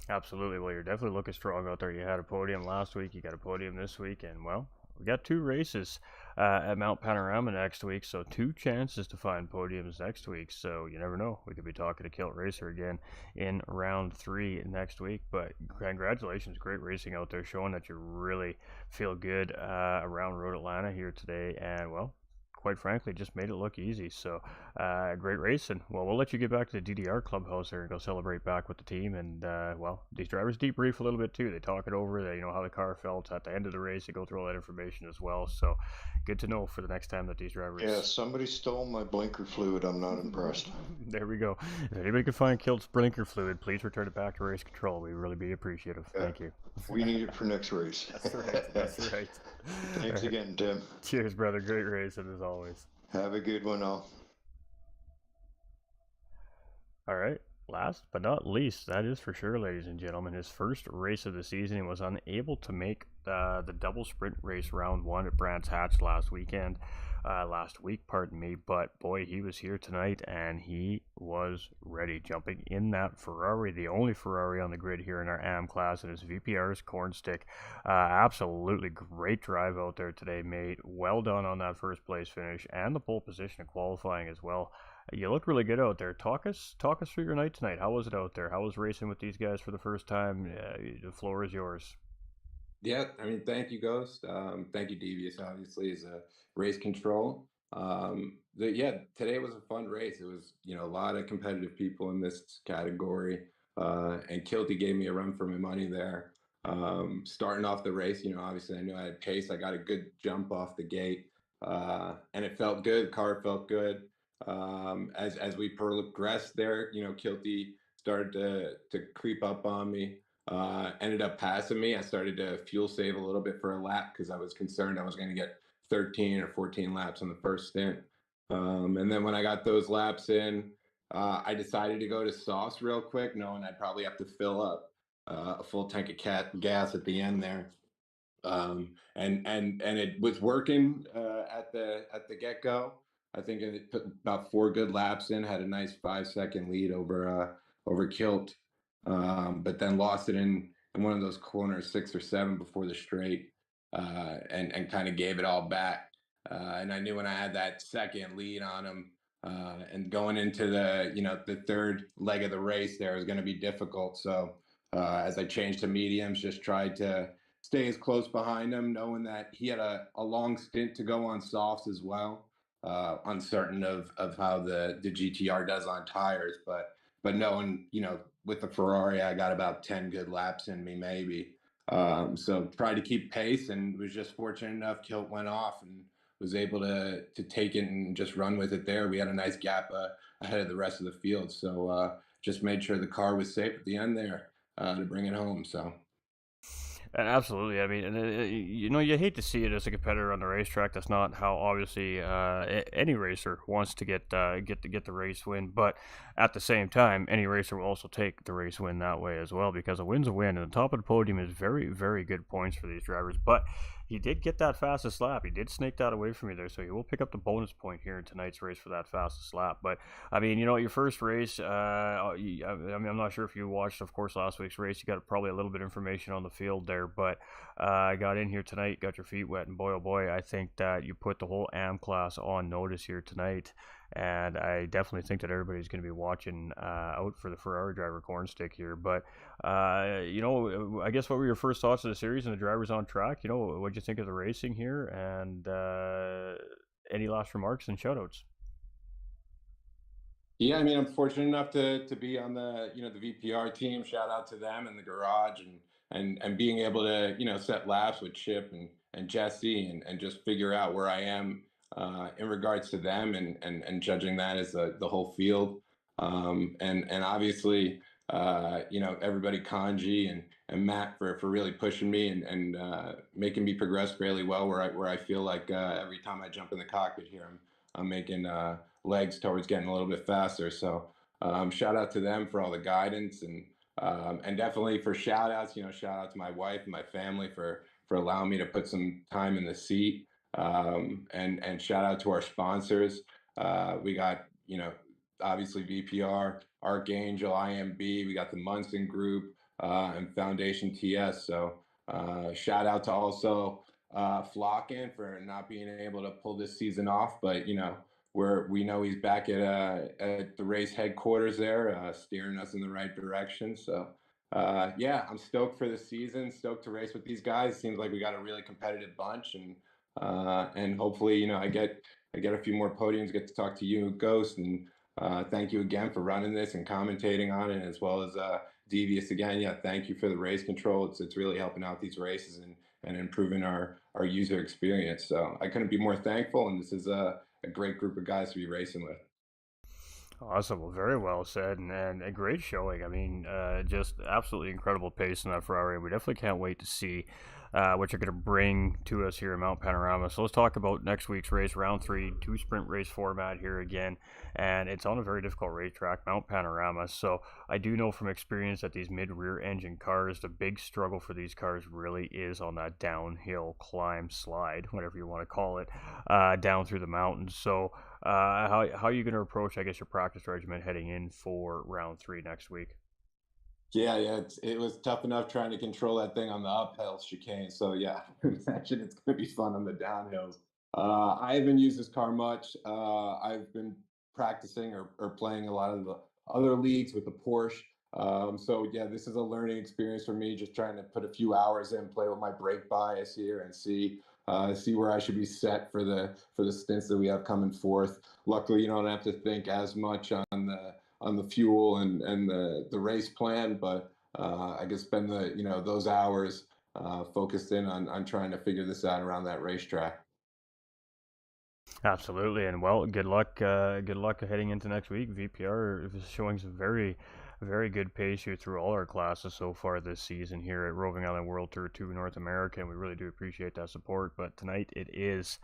Absolutely. Well, you're definitely looking strong out there. You had a podium last week. You got a podium this week, and we got 2 races at Mount Panorama next week, so 2 chances to find podiums next week. So you never know. We could be talking to Kilt Racer again in round 3 next week. But congratulations, great racing out there, showing that you really feel good around Road Atlanta here today, and quite frankly, just made it look easy. So, great racing. Well, we'll let you get back to the DDR clubhouse there and go celebrate back with the team. And, these drivers debrief a little bit too. They talk it over, they how the car felt at the end of the race. They go through all that information as well. So, good to know for the next time that these drivers. Yeah, somebody stole my blinker fluid. I'm not impressed. There we go. If anybody can find Kilt's blinker fluid, please return it back to race control. We really be appreciative. Yeah. Thank you. We need it for next race. That's right. That's right. Thanks again, Tim. Cheers, brother. Great racing as always. Have a good one, all. All right. Last but not least, that is for sure, ladies and gentlemen, his first race of the season. He was unable to make the double sprint race round one at Brands Hatch last week, pardon me. But boy, he was here tonight and he was ready, jumping in that Ferrari, the only Ferrari on the grid here in our AM class, and his VPR's cornstick. Absolutely great drive out there today, mate. Well done on that first place finish and the pole position in qualifying as well. You look really good out there. Talk us through your night tonight. How was it out there? How was racing with these guys for the first time? The floor is yours. Yeah, I mean, thank you, Ghost. Thank you, Devious, obviously, as a race control. Yeah, today was a fun race. It was, a lot of competitive people in this category, and Kilty gave me a run for my money there. Starting off the race, obviously I knew I had pace. I got a good jump off the gate, and it felt good. Car felt good. As we progressed there, Kilty started to creep up on me. Ended up passing me. I started to fuel save a little bit for a lap because I was concerned I was going to get 13 or 14 laps on the first stint. And then when I got those laps in, I decided to go to sauce real quick, knowing I'd probably have to fill up a full tank of gas at the end there. And it was working at the get go. I think it put about 4 good laps in, had a nice 5 second lead over Kilt, but then lost it in one of those corners, 6 or 7 before the straight, and kind of gave it all back. And I knew when I had that second lead on him, and going into the third leg of the race, there was going to be difficult. So as I changed to mediums, just tried to stay as close behind him, knowing that he had a long stint to go on softs as well. Uncertain of how the GTR does on tires, but knowing, with the Ferrari, I got about 10 good laps in me, maybe. So tried to keep pace and was just fortunate enough. Kilt went off and was able to take it and just run with it there. We had a nice gap ahead of the rest of the field. So just made sure the car was safe at the end there to bring it home. So. And absolutely, I mean, you hate to see it as a competitor on the racetrack. That's not how obviously any racer wants to get the race win. But at the same time, any racer will also take the race win that way as well, because a win's a win, and the top of the podium is very, very good points for these drivers. But he did get that fastest lap. He did snake that away from you there, so he will pick up the bonus point here in tonight's race for that fastest lap. But I mean, your first race. I mean, I'm not sure if you watched, of course, last week's race. You got probably a little bit of information on the field there, but I got in here tonight, got your feet wet, and boy, oh boy, I think that you put the whole AM class on notice here tonight. And I definitely think that everybody's going to be watching out for the Ferrari driver cornstick here. But I guess what were your first thoughts of the series and the drivers on track? What'd you think of the racing here? And any last remarks and shoutouts? Yeah, I mean, I'm fortunate enough to be on the VPR team. Shout out to them and the garage, and being able to set laps with Chip and Jesse, and just figure out where I am in regards to them, and judging that as the whole field, and obviously everybody, Kanji and Matt, for really pushing me and making me progress fairly well, where I feel like every time I jump in the cockpit here, I'm making legs towards getting a little bit faster. So shout out to them for all the guidance, and definitely for shout outs, shout out to my wife and my family for allowing me to put some time in the seat. And shout out to our sponsors. We got, obviously VPR, Archangel, IMB, we got the Munson Group, and Foundation TS. So shout out to also Flockin for not being able to pull this season off, but we know he's back at the race headquarters there, steering us in the right direction. So yeah, I'm stoked for the season, stoked to race with these guys. Seems like we got a really competitive bunch, and hopefully I get a few more podiums, get to talk to you, Ghost, and thank you again for running this and commentating on it, as well as Devious again. Yeah, thank you for the race control. It's really helping out these races and improving our user experience. So I couldn't be more thankful, and this is a great group of guys to be racing with. Awesome. Well, very well said, and a great showing. I mean, just absolutely incredible pace in that Ferrari. We definitely can't wait to see which are going to bring to us here in Mount Panorama. So let's talk about next week's race, round 3, 2 sprint race format here again, and it's on a very difficult racetrack, Mount Panorama. So I do know from experience that these mid-rear engine cars, the big struggle for these cars really is on that downhill climb slide, whatever you want to call it, down through the mountains. So how are you going to approach, I guess, your practice regimen heading in for round 3 next week? Yeah, yeah, it was tough enough trying to control that thing on the uphill chicane. So yeah, I imagine it's going to be fun on the downhills. I haven't used this car much. I've been practicing or playing a lot of the other leagues with the Porsche. So yeah, this is a learning experience for me. Just trying to put a few hours in, play with my brake bias here, and see where I should be set for the stints that we have coming forth. Luckily, you don't have to think as much on the fuel and the race plan, but I could spend those hours focused in on trying to figure this out around that racetrack. Absolutely, and well, good luck. Good luck heading into next week. VPR is showing some very good pace here through all our classes so far this season here at Roving Island World Tour 2 North America, and we really do appreciate that support. But tonight it is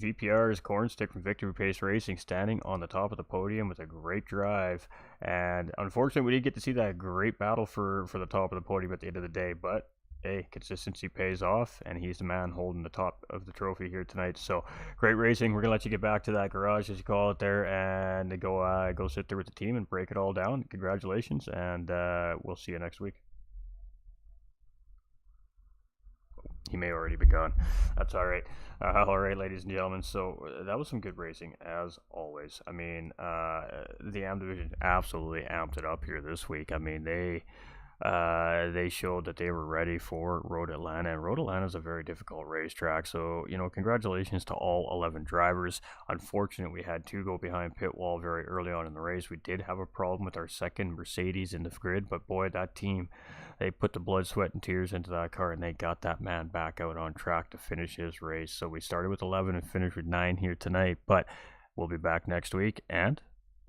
VPR's Cornstick from Victory Pace Racing standing on the top of the podium with a great drive. And unfortunately, we didn't get to see that great battle for the top of the podium at the end of the day. But hey, consistency pays off, and he's the man holding the top of the trophy here tonight. So great racing. We're gonna let you get back to that garage, as you call it there, and go sit there with the team and break it all down. Congratulations, and we'll see you next week. He may already be gone. That's all right. All right, ladies and gentlemen. So that was some good racing, as always. I mean, the AM division absolutely amped it up here this week. I mean, they showed that they were ready for Road Atlanta, and Road Atlanta is a very difficult racetrack. So, congratulations to all 11 drivers. Unfortunately, we had 2 go behind pit wall very early on in the race. We did have a problem with our second Mercedes in the grid, but boy, that team, they put the blood, sweat, and tears into that car, and they got that man back out on track to finish his race. So we started with 11 and finished with 9 here tonight, but we'll be back next week, and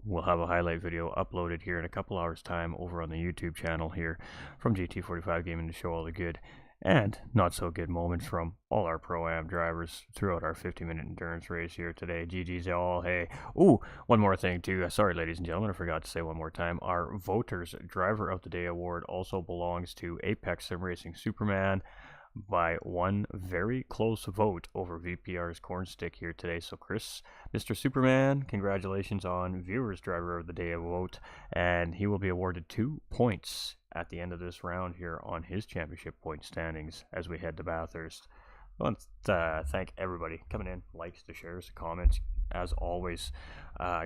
we'll have a highlight video uploaded here in a couple hours time over on the YouTube channel here from GT45 Gaming to show all the good and not so good moments from all our Pro-Am drivers throughout our 50-minute endurance race here today. GG's all. Hey, ooh, one more thing too. Sorry, ladies and gentlemen, I forgot to say one more time. Our Voters Driver of the Day award also belongs to Apex Sim Racing Superman by one very close vote over VPR's Cornstick here today. So Chris, Mr. Superman, congratulations on Viewers Driver of the Day vote, and he will be awarded 2 points at the end of this round here on his championship point standings as we head to Bathurst. I want to thank everybody coming in, likes, the shares, the comments, as always,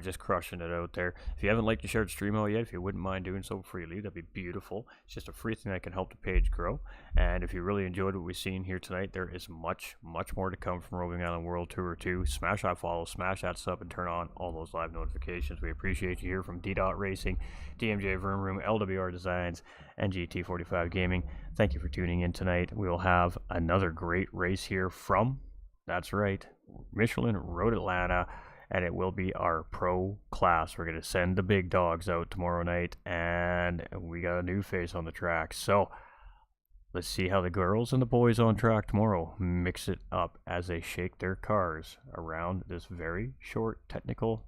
just crushing it out there. If you haven't liked the shared stream out yet, if you wouldn't mind doing so before you leave, that'd be beautiful. It's just a free thing that can help the page grow. And if you really enjoyed what we've seen here tonight, there is much more to come from Roving Island World Tour 2. Smash that follow, smash that sub, and turn on all those live notifications. We appreciate you here from D-Dot Racing, DMJ Vroom Room, LWR Designs, and GT45 Gaming. Thank you for tuning in tonight. We will have another great race here from, that's right, Michelin Road Atlanta, and it will be our pro class. We're going to send the big dogs out tomorrow night, and we got a new face on the track. So let's see how the girls and the boys on track tomorrow mix it up as they shake their cars around this very short, technical,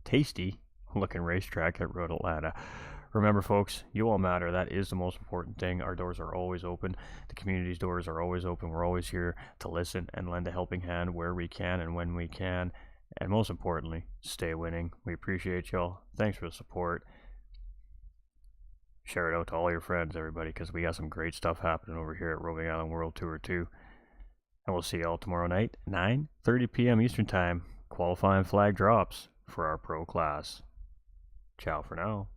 tasty looking racetrack at Road Atlanta. Remember, folks, you all matter. That is the most important thing. Our doors are always open. The community's doors are always open. We're always here to listen and lend a helping hand where we can and when we can. And most importantly, stay winning. We appreciate y'all. Thanks for the support. Share it out to all your friends, everybody, because we got some great stuff happening over here at Roving Island World Tour 2. And we'll see y'all tomorrow night, 9:30 p.m. Eastern Time. Qualifying flag drops for our pro class. Ciao for now.